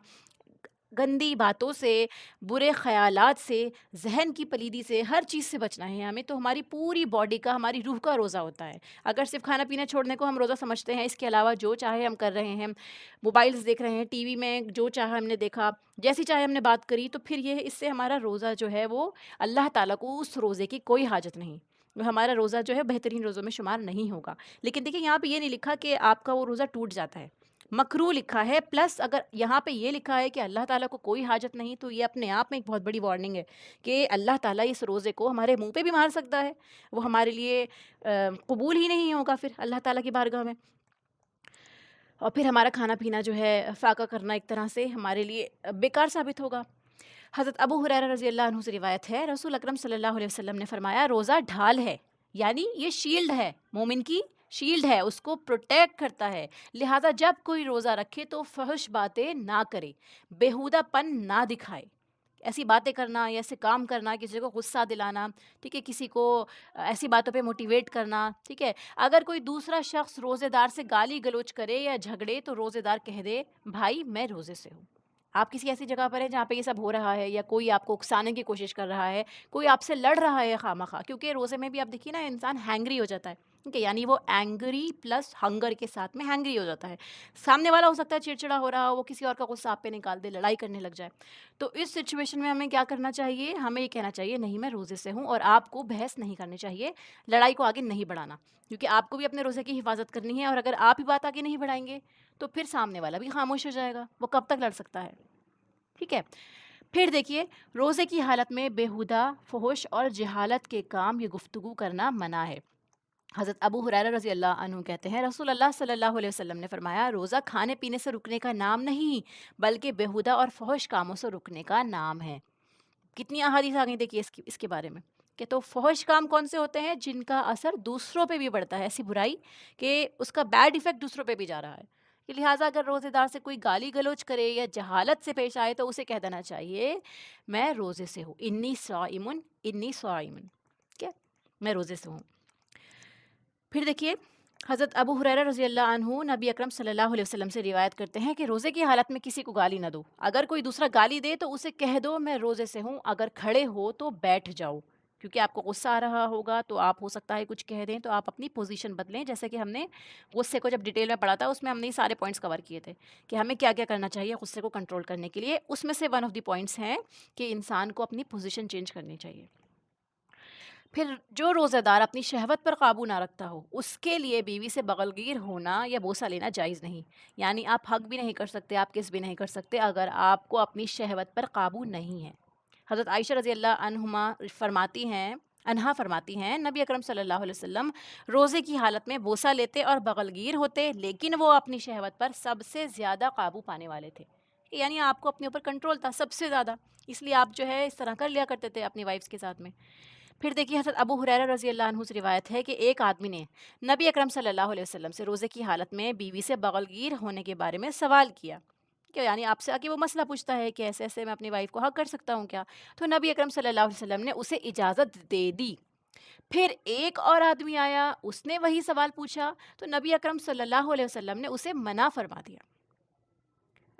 گندی باتوں سے، برے خیالات سے، ذہن کی پلیدی سے، ہر چیز سے بچنا ہے ہمیں. تو ہماری پوری باڈی کا، ہماری روح کا روزہ ہوتا ہے. اگر صرف کھانا پینا چھوڑنے کو ہم روزہ سمجھتے ہیں، اس کے علاوہ جو چاہے ہم کر رہے ہیں، موبائلز دیکھ رہے ہیں، ٹی وی میں جو چاہا ہم نے دیکھا، جیسی چاہے ہم نے بات کری، تو پھر یہ اس سے ہمارا روزہ جو ہے وہ اللہ تعالیٰ کو اس روزے کی کوئی حاجت نہیں. ہمارا روزہ جو ہے بہترین روزوں میں شمار نہیں ہوگا. لیکن دیکھیں یہاں پہ یہ نہیں لکھا کہ آپ کا وہ روزہ ٹوٹ جاتا ہے، مکروہ لکھا ہے. پلس اگر یہاں پہ یہ لکھا ہے کہ اللہ تعالیٰ کو کوئی حاجت نہیں، تو یہ اپنے آپ میں ایک بہت بڑی وارننگ ہے کہ اللہ تعالیٰ اس روزے کو ہمارے منہ پہ بھی مار سکتا ہے، وہ ہمارے لیے قبول ہی نہیں ہوگا پھر اللہ تعالیٰ کی بارگاہ میں. اور پھر ہمارا کھانا پینا جو ہے فاقہ کرنا ایک طرح سے ہمارے لیے بیکار ثابت ہوگا. حضرت ابو ہریرہ رضی اللہ عنہ سے روایت ہے، رسول اکرم صلی اللہ علیہ وسلم نے فرمایا، روزہ ڈھال ہے، یعنی یہ شیلڈ ہے، مومن کی شیلڈ ہے، اس کو پروٹیکٹ کرتا ہے. لہٰذا جب کوئی روزہ رکھے تو فحش باتیں نہ کرے، بیہودہ پن نہ دکھائے. ایسی باتیں کرنا یا ایسے کام کرنا، کسی کو غصہ دلانا، ٹھیک ہے، کسی کو ایسی باتوں پہ موٹیویٹ کرنا، ٹھیک ہے. اگر کوئی دوسرا شخص روزے دار سے گالی گلوچ کرے یا جھگڑے تو روزے دار کہہ دے، بھائی میں روزے سے ہوں. آپ کسی ایسی جگہ پر ہیں جہاں پہ یہ سب ہو رہا ہے، یا کوئی آپ کو اکسانے کی کوشش کر رہا ہے، کوئی آپ سے لڑ رہا ہے خواہ، کیونکہ روزے میں بھی آپ دیکھیے نا انسان ہینگری ہو جاتا ہے، ٹھیک ہے، یعنی وہ اینگری پلس ہنگر کے ساتھ میں ہینگری ہو جاتا ہے. سامنے والا ہو سکتا ہے چڑچڑا ہو رہا ہو، وہ کسی اور کا غصہ آپ پہ نکال دے، لڑائی کرنے لگ جائے. تو اس سچویشن میں ہمیں کیا کرنا چاہیے؟ ہمیں یہ کہنا چاہیے، نہیں میں روزے سے ہوں، اور آپ کو بحث نہیں کرنی چاہیے، لڑائی کو آگے نہیں بڑھانا، کیونکہ آپ کو بھی اپنے روزے کی حفاظت کرنی ہے. اور اگر آپ ہی بات آگے نہیں بڑھائیں گے تو پھر سامنے والا بھی خاموش ہو جائے گا، وہ کب تک لڑ سکتا ہے؟ ٹھیک ہے. پھر دیکھیے روزے کی حالت میں بیہودہ، فحش اور جہالت کے کام یا گفتگو کرنا منع ہے. حضرت ابو ہریرہ رضی اللہ عنہ کہتے ہیں، رسول اللہ صلی اللہ علیہ وسلم نے فرمایا، روزہ کھانے پینے سے رکنے کا نام نہیں بلکہ بیہودہ اور فحش کاموں سے رکنے کا نام ہے. کتنی احادیث آ گئی دیکھیے اس کے بارے میں. کہ تو فحش کام کون سے ہوتے ہیں جن کا اثر دوسروں پہ بھی پڑتا ہے، ایسی برائی کہ اس کا بیڈ ایفیکٹ دوسروں پہ بھی جا رہا ہے. کہ لہٰذا اگر روزے دار سے کوئی گالی گلوچ کرے یا جہالت سے پیش آئے تو اسے کہہ دینا چاہیے میں روزے سے ہوں، انی صائمن، انی صائمن، ٹھیک ہے، میں روزے سے ہوں. پھر دیکھیے حضرت ابو ہریرہ رضی اللہ عنہ نبی اکرم صلی اللہ علیہ وسلم سے روایت کرتے ہیں کہ روزے کی حالت میں کسی کو گالی نہ دو. اگر کوئی دوسرا گالی دے تو اسے کہہ دو میں روزے سے ہوں، اگر کھڑے ہو تو بیٹھ جاؤ، کیونکہ آپ کو غصہ آ رہا ہوگا تو آپ ہو سکتا ہے کچھ کہہ دیں تو آپ اپنی پوزیشن بدلیں. جیسے کہ ہم نے غصے کو جب ڈیٹیل میں پڑھا تھا اس میں ہم نے یہ سارے پوائنٹس کور کیے تھے کہ ہمیں کیا کیا کرنا چاہیے غصے کو کنٹرول کرنے کے لیے. اس میں سے ون آف دی پوائنٹس ہیں کہ انسان کو اپنی پوزیشن چینج کرنی چاہیے. پھر جو روزہ دار اپنی شہوت پر قابو نہ رکھتا ہو اس کے لیے بیوی سے بغلگیر ہونا یا بوسہ لینا جائز نہیں. یعنی آپ حق بھی نہیں کر سکتے، آپ کس بھی نہیں کر سکتے اگر آپ کو اپنی شہوت پر قابو نہیں ہے. حضرت عائشہ رضی اللہ عنہما فرماتی ہیں نبی اکرم صلی اللہ علیہ وسلم روزے کی حالت میں بوسہ لیتے اور بغلگیر ہوتے، لیکن وہ اپنی شہوت پر سب سے زیادہ قابو پانے والے تھے. یعنی آپ کو اپنے اوپر کنٹرول تھا سب سے زیادہ، اس لیے آپ جو ہے اس طرح کر لیا کرتے تھے اپنی وائفس کے ساتھ میں. پھر دیکھیے حضرت ابو ہریرہ رضی اللہ عنہ سے روایت ہے کہ ایک آدمی نے نبی اکرم صلی اللہ علیہ وسلم سے روزے کی حالت میں بیوی سے بغلگیر ہونے کے بارے میں سوال کیا، کہ یعنی آپ سے آ کے وہ مسئلہ پوچھتا ہے کہ ایسے ایسے میں اپنی وائف کو حق کر سکتا ہوں کیا. تو نبی اکرم صلی اللہ علیہ وسلم نے اسے اجازت دے دی. پھر ایک اور آدمی آیا، اس نے وہی سوال پوچھا تو نبی اکرم صلی اللہ علیہ وسلم نے اسے منع فرما دیا.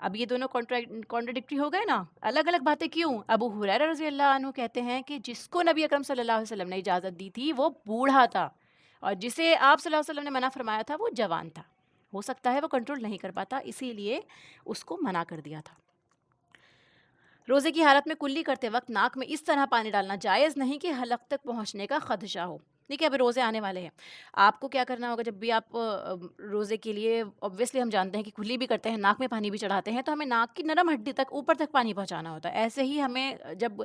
اب یہ دونوں کانٹراڈکٹری ہو گئے نا، الگ الگ باتیں کیوں؟ ابو ہریرہ رضی اللہ عنہ کہتے ہیں کہ جس کو نبی اکرم صلی اللہ علیہ وسلم نے اجازت دی تھی وہ بوڑھا تھا، اور جسے آپ صلی اللہ علیہ وسلم نے منع فرمایا تھا وہ جوان تھا. ہو سکتا ہے وہ کنٹرول نہیں کر پاتا، اسی لیے اس کو منع کر دیا تھا. روزے کی حالت میں کلی کرتے وقت ناک میں اس طرح پانی ڈالنا جائز نہیں کہ حلق تک پہنچنے کا خدشہ ہو. دیکھیے ابھی روزے آنے والے ہیں، آپ کو کیا کرنا ہوگا جب بھی آپ روزے کے لیے obviously ہم جانتے ہیں کہ کلی بھی کرتے ہیں، ناک میں پانی بھی چڑھاتے ہیں، تو ہمیں ناک کی نرم ہڈی تک اوپر تک پانی پہنچانا ہوتا ہے. ایسے ہی ہمیں جب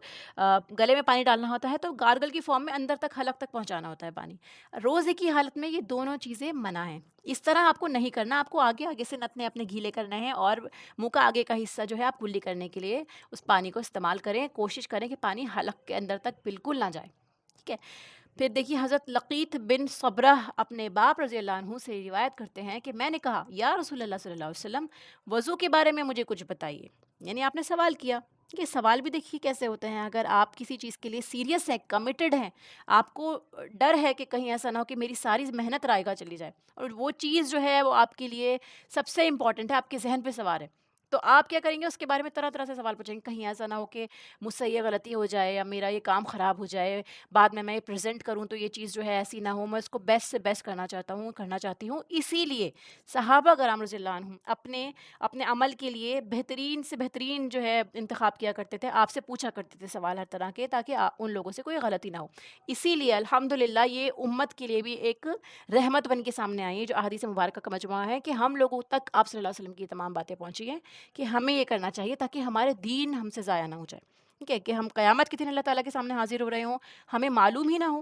گلے میں پانی ڈالنا ہوتا ہے تو گارگل کی فارم میں اندر تک حلق تک پہنچانا ہوتا ہے پانی. روزے کی حالت میں یہ دونوں چیزیں منع ہیں. اس طرح آپ کو نہیں کرنا، آپ کو آگے آگے سے نتنے اپنے گیلے کرنے ہیں اور منہ کا آگے کا حصہ جو ہے آپ کلی کرنے کے لیے اس پانی کو استعمال کریں. کوشش کریں کہ پانی حلق کے اندر تک بالکل نہ جائے، ٹھیک ہے. پھر دیکھیے حضرت لقیت بن صبرہ اپنے باپ رضی اللہ عنہ سے روایت کرتے ہیں کہ میں نے کہا یا رسول اللہ صلی اللہ علیہ وسلم وضو کے بارے میں مجھے کچھ بتائیے. یعنی آپ نے سوال کیا. یہ سوال بھی دیکھیے کیسے ہوتے ہیں. اگر آپ کسی چیز کے لیے سیریس ہیں، کمیٹڈ ہیں، آپ کو ڈر ہے کہ کہیں ایسا نہ ہو کہ میری ساری محنت رائے گا چلی جائے اور وہ چیز جو ہے وہ آپ کے لیے سب سے امپورٹنٹ ہے، آپ کے ذہن پہ سوار ہے، تو آپ کیا کریں گے؟ اس کے بارے میں طرح طرح سے سوال پوچھیں گے. کہیں ایسا نہ ہو کہ مجھ سے یہ غلطی ہو جائے یا میرا یہ کام خراب ہو جائے، بعد میں یہ پریزنٹ کروں تو یہ چیز جو ہے ایسی نہ ہو. میں اس کو بیسٹ سے بیسٹ کرنا چاہتی ہوں. اسی لیے صحابہ کرام رضی اللہ عنہم اپنے عمل کے لیے بہترین سے بہترین جو ہے انتخاب کیا کرتے تھے. آپ سے پوچھا کرتے تھے سوال ہر طرح کے، تاکہ ان لوگوں سے کوئی غلطی نہ ہو. اسی لیے الحمدللہ یہ امت کے لیے بھی ایک رحمت بن کے سامنے آئی ہے، جو احادیث مبارکہ کا مجموعہ ہے، کہ ہم لوگوں تک آپ صلی اللہ علیہ وسلم کی تمام باتیں پہنچی ہیں کہ ہمیں یہ کرنا چاہیے تاکہ ہمارے دین ہم سے ضائع نہ ہو جائے. ٹھیک ہے، کہ ہم قیامت کے دن اللہ تعالیٰ کے سامنے حاضر ہو رہے ہوں، ہمیں معلوم ہی نہ ہو.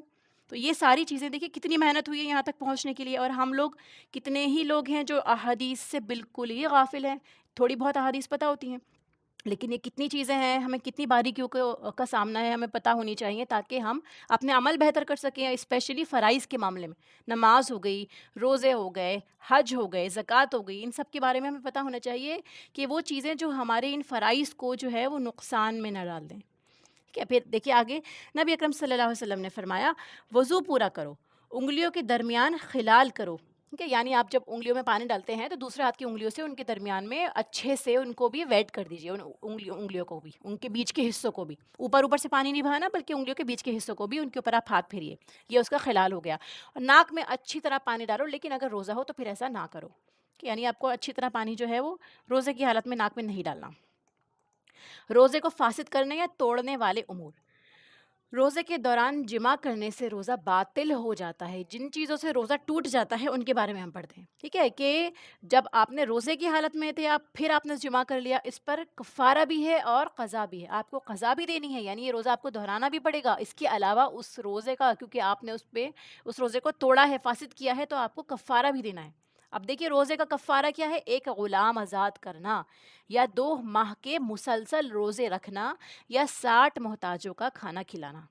تو یہ ساری چیزیں دیکھیے کتنی محنت ہوئی ہے یہاں تک پہنچنے کے لیے، اور ہم لوگ کتنے ہی لوگ ہیں جو احادیث سے بالکل ہی غافل ہیں. تھوڑی بہت احادیث پتہ ہوتی ہیں، لیکن یہ کتنی چیزیں ہیں، ہمیں کتنی باریکیوں کا سامنا ہے، ہمیں پتہ ہونی چاہیے تاکہ ہم اپنے عمل بہتر کر سکیں. اسپیشلی فرائض کے معاملے میں، نماز ہو گئی، روزے ہو گئے، حج ہو گئے، زکوٰۃ ہو گئی، ان سب کے بارے میں ہمیں پتہ ہونا چاہیے کہ وہ چیزیں جو ہمارے ان فرائض کو جو ہے وہ نقصان میں نہ ڈال دیں. ٹھیک ہے. پھر دیکھیے آگے نبی اکرم صلی اللہ علیہ وسلم نے فرمایا وضو پورا کرو، انگلیوں کے درمیان خلال کرو. ٹھیک ہے، یعنی آپ جب انگلیوں میں پانی ڈالتے ہیں تو دوسرے ہاتھ کی انگلیوں سے ان کے درمیان میں اچھے سے ان کو بھی ویٹ کر دیجیے، ان انگلیوں کو بھی، ان کے بیچ کے حصوں کو بھی. اوپر سے پانی نہیں بہانا بلکہ انگلیوں کے بیچ کے حصوں کو بھی ان کے اوپر آپ ہاتھ پھیریے. یہ اس کا خلال ہو گیا. اور ناک میں اچھی طرح پانی ڈالو، لیکن اگر روزہ ہو تو پھر ایسا نہ کرو. یعنی آپ کو اچھی طرح پانی جو ہے وہ روزے کی حالت میں ناک میں نہیں ڈالنا. روزے کو فاسد کرنے یا توڑنے والے امور. روزے کے دوران جمع کرنے سے روزہ باطل ہو جاتا ہے. جن چیزوں سے روزہ ٹوٹ جاتا ہے ان کے بارے میں ہم پڑھتے ہیں. ٹھیک ہے، کہ جب آپ نے روزے کی حالت میں تھے، پھر آپ نے جمع کر لیا، اس پر کفارہ بھی ہے اور قضا بھی ہے. آپ کو قضا بھی دینی ہے، یعنی یہ روزہ آپ کو دہرانا بھی پڑے گا. اس کے علاوہ اس روزے کا، کیونکہ آپ نے اس روزے کو توڑا ہے، فاسد کیا ہے، تو آپ کو کفارہ بھی دینا ہے. اب دیکھیے روزے کا کفارہ کیا ہے؟ ایک غلام آزاد کرنا، یا 2 ماہ کے مسلسل روزے رکھنا، یا 60 محتاجوں کا کھانا کھلانا.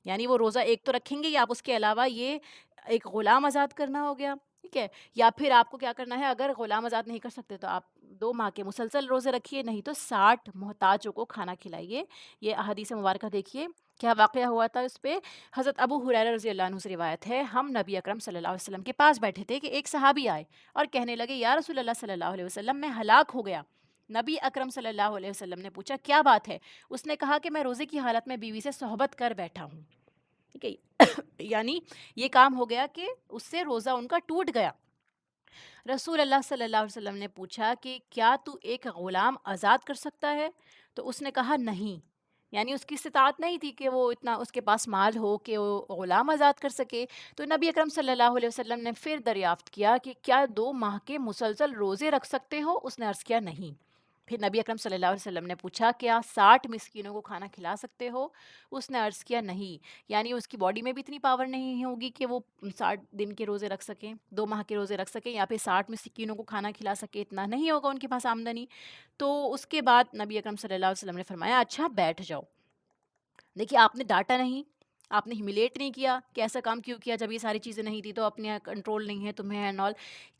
یعنی وہ روزہ ایک تو رکھیں گے، یا آپ اس کے علاوہ یہ ایک غلام آزاد کرنا ہو گیا، ٹھیک ہے، یا پھر آپ کو کیا کرنا ہے، اگر غلام آزاد نہیں کر سکتے تو آپ 2 ماہ کے مسلسل روزے رکھیے، نہیں تو 60 محتاجوں کو کھانا کھلائیے۔ یہ احادیث مبارکہ دیکھیے کیا واقعہ ہوا تھا اس پہ۔ حضرت ابو ہریرہ رضی اللہ عنہ سے روایت ہے، ہم نبی اکرم صلی اللہ علیہ وسلم کے پاس بیٹھے تھے کہ ایک صحابی آئے اور کہنے لگے یا رسول اللہ صلی اللہ علیہ وسلم، میں ہلاک ہو گیا۔ نبی اکرم صلی اللہ علیہ وسلم نے پوچھا کیا بات ہے؟ اس نے کہا کہ میں روزے کی حالت میں بیوی سے صحبت کر بیٹھا ہوں، ٹھیک ہے یعنی یہ کام ہو گیا کہ اس سے روزہ ان کا ٹوٹ گیا۔ رسول اللہ صلی اللہ علیہ وسلم نے پوچھا کہ کیا تو ایک غلام آزاد کر سکتا ہے؟ تو اس نے کہا نہیں، یعنی اس کی استطاعت نہیں تھی کہ وہ اتنا اس کے پاس مال ہو کہ وہ غلام آزاد کر سکے۔ تو نبی اکرم صلی اللہ علیہ وسلم نے پھر دریافت کیا کہ کیا 2 ماہ کے مسلسل روزے رکھ سکتے ہو؟ اس نے عرض کیا نہیں۔ پھر نبی اکرم صلی اللہ علیہ وسلم نے پوچھا کیا 60 مسکینوں کو کھانا کھلا سکتے ہو؟ اس نے عرض کیا نہیں، یعنی اس کی باڈی میں بھی اتنی پاور نہیں ہوگی کہ وہ 60 دن کے روزے رکھ سکیں، 2 ماہ کے روزے رکھ سکیں، یا پھر 60 مسکینوں کو کھانا کھلا سکے، اتنا نہیں ہوگا ان کے پاس آمدنی۔ تو اس کے بعد نبی اکرم صلی اللہ علیہ وسلم نے فرمایا اچھا بیٹھ جاؤ۔ دیکھیے آپ نے ڈانٹا نہیں، آپ نے ہیومیلیٹ نہیں کیا کہ ایسا کام کیوں کیا جب یہ ساری چیزیں نہیں تھی، تو اپنے کنٹرول نہیں ہے تمہیں اینڈ آل،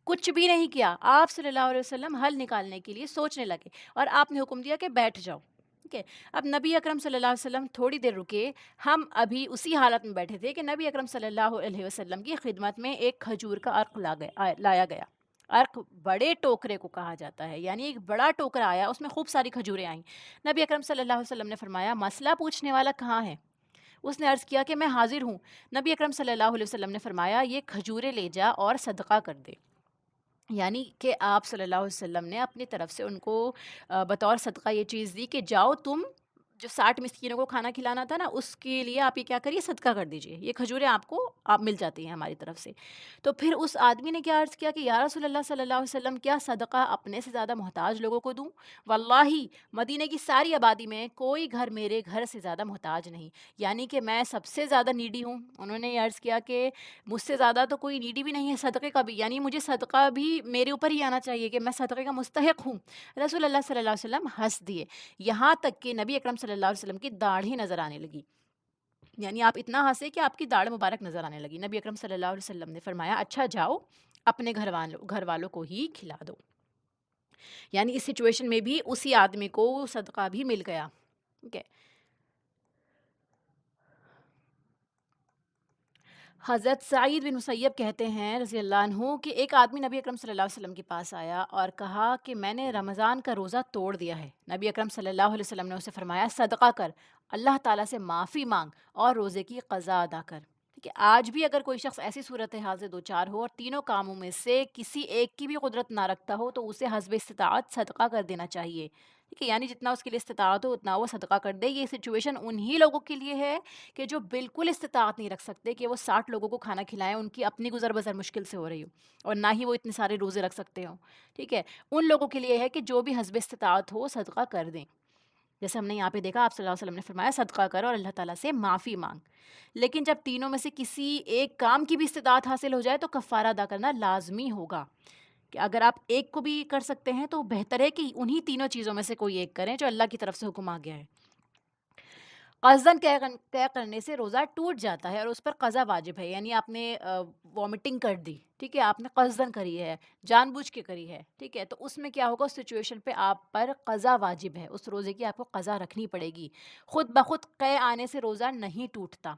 کچھ بھی نہیں کیا۔ آپ صلی اللہ علیہ وسلم حل نکالنے کے لیے سوچنے لگے اور آپ نے حکم دیا کہ بیٹھ جاؤ، ٹھیک ہے۔ اب نبی اکرم صلی اللہ علیہ وسلم تھوڑی دیر رکے، ہم ابھی اسی حالت میں بیٹھے تھے کہ نبی اکرم صلی اللہ علیہ وسلم کی خدمت میں ایک کھجور کا عرق لایا گیا۔ عرق بڑے ٹوکرے کو کہا جاتا ہے، یعنی ایک بڑا ٹوکرا آیا، اس میں خوب ساری کھجوریں آئیں۔ نبی اکرم صلی اللہ علیہ وسلم نے فرمایا مسئلہ پوچھنے والا کہاں ہے؟ اس نے عرض کیا کہ میں حاضر ہوں۔ نبی اکرم صلی اللہ علیہ وسلم نے فرمایا یہ کھجوریں لے جا اور صدقہ کر دے، یعنی کہ آپ صلی اللہ علیہ وسلم نے اپنی طرف سے ان کو بطور صدقہ یہ چیز دی کہ جاؤ تم جو 60 مسکینوں کو کھانا کھلانا تھا نا، اس کے لیے آپ یہ کیا کریے، صدقہ کر دیجئے، یہ کھجوریں آپ مل جاتی ہیں ہماری طرف سے۔ تو پھر اس آدمی نے کیا عرض کیا کہ یا رسول اللہ صلی اللہ علیہ وسلم، کیا صدقہ اپنے سے زیادہ محتاج لوگوں کو دوں؟ واللہ مدینہ کی ساری آبادی میں کوئی گھر میرے گھر سے زیادہ محتاج نہیں، یعنی کہ میں سب سے زیادہ نیڈی ہوں۔ انہوں نے یہ عرض کیا کہ مجھ سے زیادہ تو کوئی نیڈی بھی نہیں ہے صدقے کا بھی، یعنی مجھے صدقہ بھی میرے اوپر ہی آنا چاہیے کہ میں صدقے کا مستحق ہوں۔ رسول اللہ صلی اللہ علیہ وسلم ہنس دیے، یہاں تک کہ نبی اکرم صلی اللہ علیہ وسلم کی داڑھی نظر آنے لگی، یعنی آپ اتنا ہنسے کہ آپ کی داڑھ مبارک نظر آنے لگی۔ نبی اکرم صلی اللہ علیہ وسلم نے فرمایا اچھا جاؤ اپنے گھر والوں کو ہی کھلا دو، یعنی اس سچویشن میں بھی اسی آدمی کو صدقہ بھی مل گیا، ٹھیک ہے۔ حضرت سعید بن مسیب کہتے ہیں رضی اللہ عنہ کہ ایک آدمی نبی اکرم صلی اللہ علیہ وسلم کے پاس آیا اور کہا کہ میں نے رمضان کا روزہ توڑ دیا ہے۔ نبی اکرم صلی اللہ علیہ وسلم نے اسے فرمایا صدقہ کر، اللہ تعالیٰ سے معافی مانگ اور روزے کی قضا ادا کر، ٹھیک ہے۔ آج بھی اگر کوئی شخص ایسی صورتحال سے دوچار ہو اور تینوں کاموں میں سے کسی ایک کی بھی قدرت نہ رکھتا ہو تو اسے حسب استطاعت صدقہ کر دینا چاہیے، ٹھیک ہے، یعنی جتنا اس کے لیے استطاعت ہو اتنا وہ صدقہ کر دے۔ یہ سچویشن انہی لوگوں کے لیے ہے کہ جو بالکل استطاعت نہیں رکھ سکتے کہ وہ 60 لوگوں کو کھانا کھلائیں، ان کی اپنی گزر بسر مشکل سے ہو رہی ہو اور نہ ہی وہ اتنے سارے روزے رکھ سکتے ہوں، ٹھیک ہے۔ ان لوگوں کے لیے ہے کہ جو بھی حسب استطاعت ہو صدقہ کر دیں، جیسے ہم نے یہاں پہ دیکھا آپ صلی اللہ علیہ وسلم نے فرمایا صدقہ کر اور اللہ تعالیٰ سے معافی مانگ۔ لیکن جب تینوں میں سے کسی ایک کام کی بھی استطاعت حاصل ہو جائے تو کفارہ ادا کرنا لازمی ہوگا، کہ اگر آپ ایک کو بھی کر سکتے ہیں تو بہتر ہے کہ انہی تینوں چیزوں میں سے کوئی ایک کریں جو اللہ کی طرف سے حکم آ گیا ہے۔ قصداً طے کرنے سے روزہ ٹوٹ جاتا ہے اور اس پر قضا واجب ہے، یعنی آپ نے وامٹنگ کر دی، ٹھیک ہے، آپ نے قصداً کری ہے، جان بوجھ کے کری ہے، ٹھیک ہے، تو اس میں کیا ہوگا، اس سچویشن پہ آپ پر قضا واجب ہے، اس روزے کی آپ کو قضا رکھنی پڑے گی۔ خود بخود قے آنے سے روزہ نہیں ٹوٹتا۔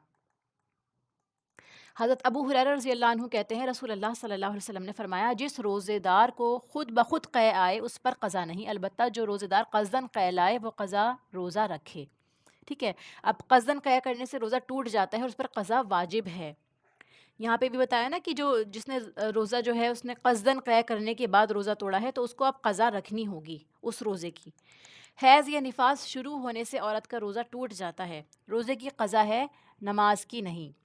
حضرت ابو ہریرہ رضی اللہ عنہ کہتے ہیں رسول اللہ صلی اللہ علیہ وسلم نے فرمایا جس روزے دار کو خود بخود قے آئے اس پر قضا نہیں، البتہ جو روزے دار قصداً قے لائے وہ قضا روزہ رکھے، ٹھیک ہے۔ اب قصداً قے کرنے سے روزہ ٹوٹ جاتا ہے اور اس پر قضا واجب ہے۔ یہاں پہ بھی بتایا نا کہ جس نے روزہ جو ہے اس نے قصداً قے کرنے کے بعد روزہ توڑا ہے تو اس کو اب قضا رکھنی ہوگی اس روزے کی۔ حیض یا نفاس شروع ہونے سے عورت کا روزہ ٹوٹ جاتا ہے، روزے کی قضا ہے، نماز کی نہیں۔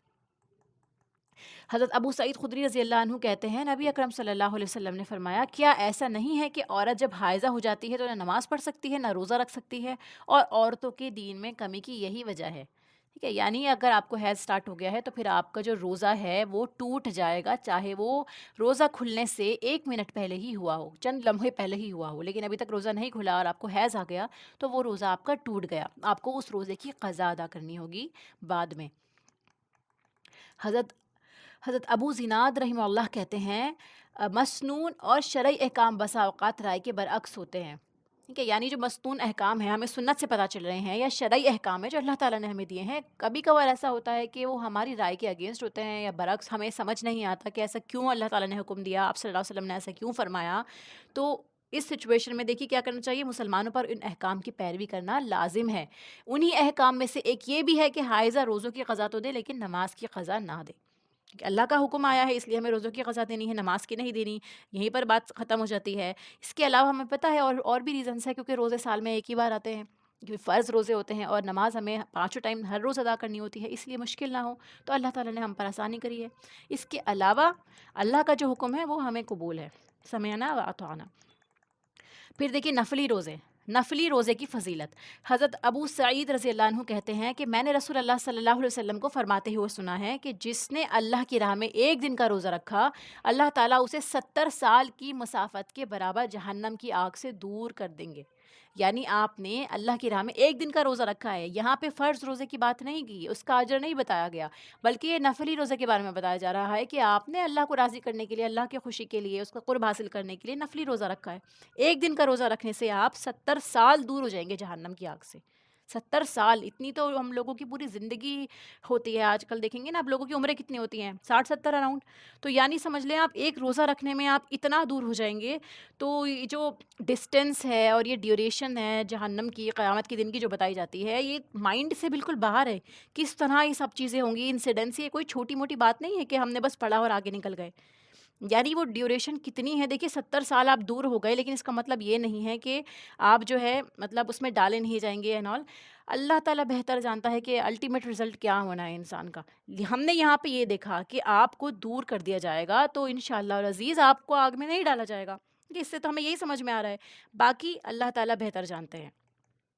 حضرت ابو سعید خدری رضی اللہ عنہ کہتے ہیں نبی اکرم صلی اللہ علیہ وسلم نے فرمایا کیا ایسا نہیں ہے کہ عورت جب حائضہ ہو جاتی ہے تو نہ نماز پڑھ سکتی ہے نہ روزہ رکھ سکتی ہے، اور عورتوں کے دین میں کمی کی یہی وجہ ہے، ٹھیک ہے، یعنی اگر آپ کو حیض سٹارٹ ہو گیا ہے تو پھر آپ کا جو روزہ ہے وہ ٹوٹ جائے گا، چاہے وہ روزہ کھلنے سے 1 منٹ پہلے ہی ہوا ہو، چند لمحے پہلے ہی ہوا ہو، لیکن ابھی تک روزہ نہیں کھلا اور آپ کو حیض آ گیا تو وہ روزہ آپ کا ٹوٹ گیا، آپ کو اس روزے کی قضا ادا کرنی ہوگی بعد میں۔ حضرت حضرت ابو زناد رحمہ اللہ کہتے ہیں مسنون اور شرعی احکام بسا اوقات رائے کے برعکس ہوتے ہیں. ٹھیک ہے، یعنی جو مسنون احکام ہیں ہمیں سنت سے پتہ چل رہے ہیں، یا شرعی احکام ہے جو اللہ تعالیٰ نے ہمیں دیے ہیں، کبھی کبھار ایسا ہوتا ہے کہ وہ ہماری رائے کے اگینسٹ ہوتے ہیں یا برعکس، ہمیں سمجھ نہیں آتا کہ ایسا کیوں اللہ تعالیٰ نے حکم دیا، آپ صلی اللہ علیہ وسلم نے ایسا کیوں فرمایا. تو اس سچویشن میں دیکھیے کیا کرنا چاہیے، مسلمانوں پر ان احکام کی پیروی کرنا لازم ہے. انہی احکام میں سے ایک یہ بھی ہے کہ حائضہ روزوں کی قضا تو دے لیکن نماز کی قضا نہ دے. کہ اللہ کا حکم آیا ہے اس لیے ہمیں روزوں کی قضا دینی ہے، نماز کی نہیں دینی، یہیں پر بات ختم ہو جاتی ہے. اس کے علاوہ ہمیں پتہ ہے اور بھی ریزنس ہے، کیونکہ روزے سال میں ایک ہی بار آتے ہیں، کیونکہ فرض روزے ہوتے ہیں اور نماز ہمیں پانچوں ٹائم ہر روز ادا کرنی ہوتی ہے، اس لیے مشکل نہ ہو تو اللہ تعالیٰ نے ہم پر آسانی کری ہے. اس کے علاوہ اللہ کا جو حکم ہے وہ ہمیں قبول ہے، سمعنا و اطعنا. پھر دیکھیے نفلی روزے، نفلی روزے کی فضیلت. حضرت ابو سعید رضی اللہ عنہ کہتے ہیں کہ میں نے رسول اللہ صلی اللہ علیہ وسلم کو فرماتے ہوئے سنا ہے کہ جس نے اللہ کی راہ میں ایک دن کا روزہ رکھا، اللہ تعالیٰ اسے 70 سال کی مسافت کے برابر جہنم کی آگ سے دور کر دیں گے. یعنی آپ نے اللہ کی راہ میں ایک دن کا روزہ رکھا ہے، یہاں پہ فرض روزے کی بات نہیں کی، اس کا اجر نہیں بتایا گیا، بلکہ یہ نفلی روزے کے بارے میں بتایا جا رہا ہے کہ آپ نے اللہ کو راضی کرنے کے لیے، اللہ کی خوشی کے لیے، اس کا قرب حاصل کرنے کے لیے نفلی روزہ رکھا ہے. ایک دن کا روزہ رکھنے سے آپ 70 سال دور ہو جائیں گے جہنم کی آگ سے. 70 سال، اتنی تو ہم لوگوں کی پوری زندگی ہوتی ہے. آج کل دیکھیں گے نا آپ لوگوں کی عمریں کتنی ہوتی ہیں، 60-70 اراؤنڈ. تو یعنی سمجھ لیں آپ ایک روزہ رکھنے میں آپ اتنا دور ہو جائیں گے. تو یہ جو ڈسٹینس ہے اور یہ ڈیوریشن ہے جہنم کی، قیامت کے دن کی جو بتائی جاتی ہے، یہ مائنڈ سے بالکل باہر ہے. کس طرح یہ سب چیزیں ہوں گی، انسیڈنس، یہ کوئی چھوٹی موٹی بات نہیں ہے کہ ہم نے بس پڑھا اور آگے نکل گئے. یعنی وہ ڈیوریشن کتنی ہے، دیکھیے 70 سال آپ دور ہو گئے، لیکن اس کا مطلب یہ نہیں ہے کہ آپ جو ہے مطلب اس میں ڈالے نہیں جائیں گے اینڈ آل. اللہ تعالیٰ بہتر جانتا ہے کہ الٹیمیٹ رزلٹ کیا ہونا ہے انسان کا. ہم نے یہاں پہ یہ دیکھا کہ آپ کو دور کر دیا جائے گا تو انشاءاللہ العزیز آپ کو آگ میں نہیں ڈالا جائے گا. کہ اس سے تو ہمیں یہی سمجھ میں آ رہا ہے، باقی اللہ تعالیٰ بہتر جانتے ہیں.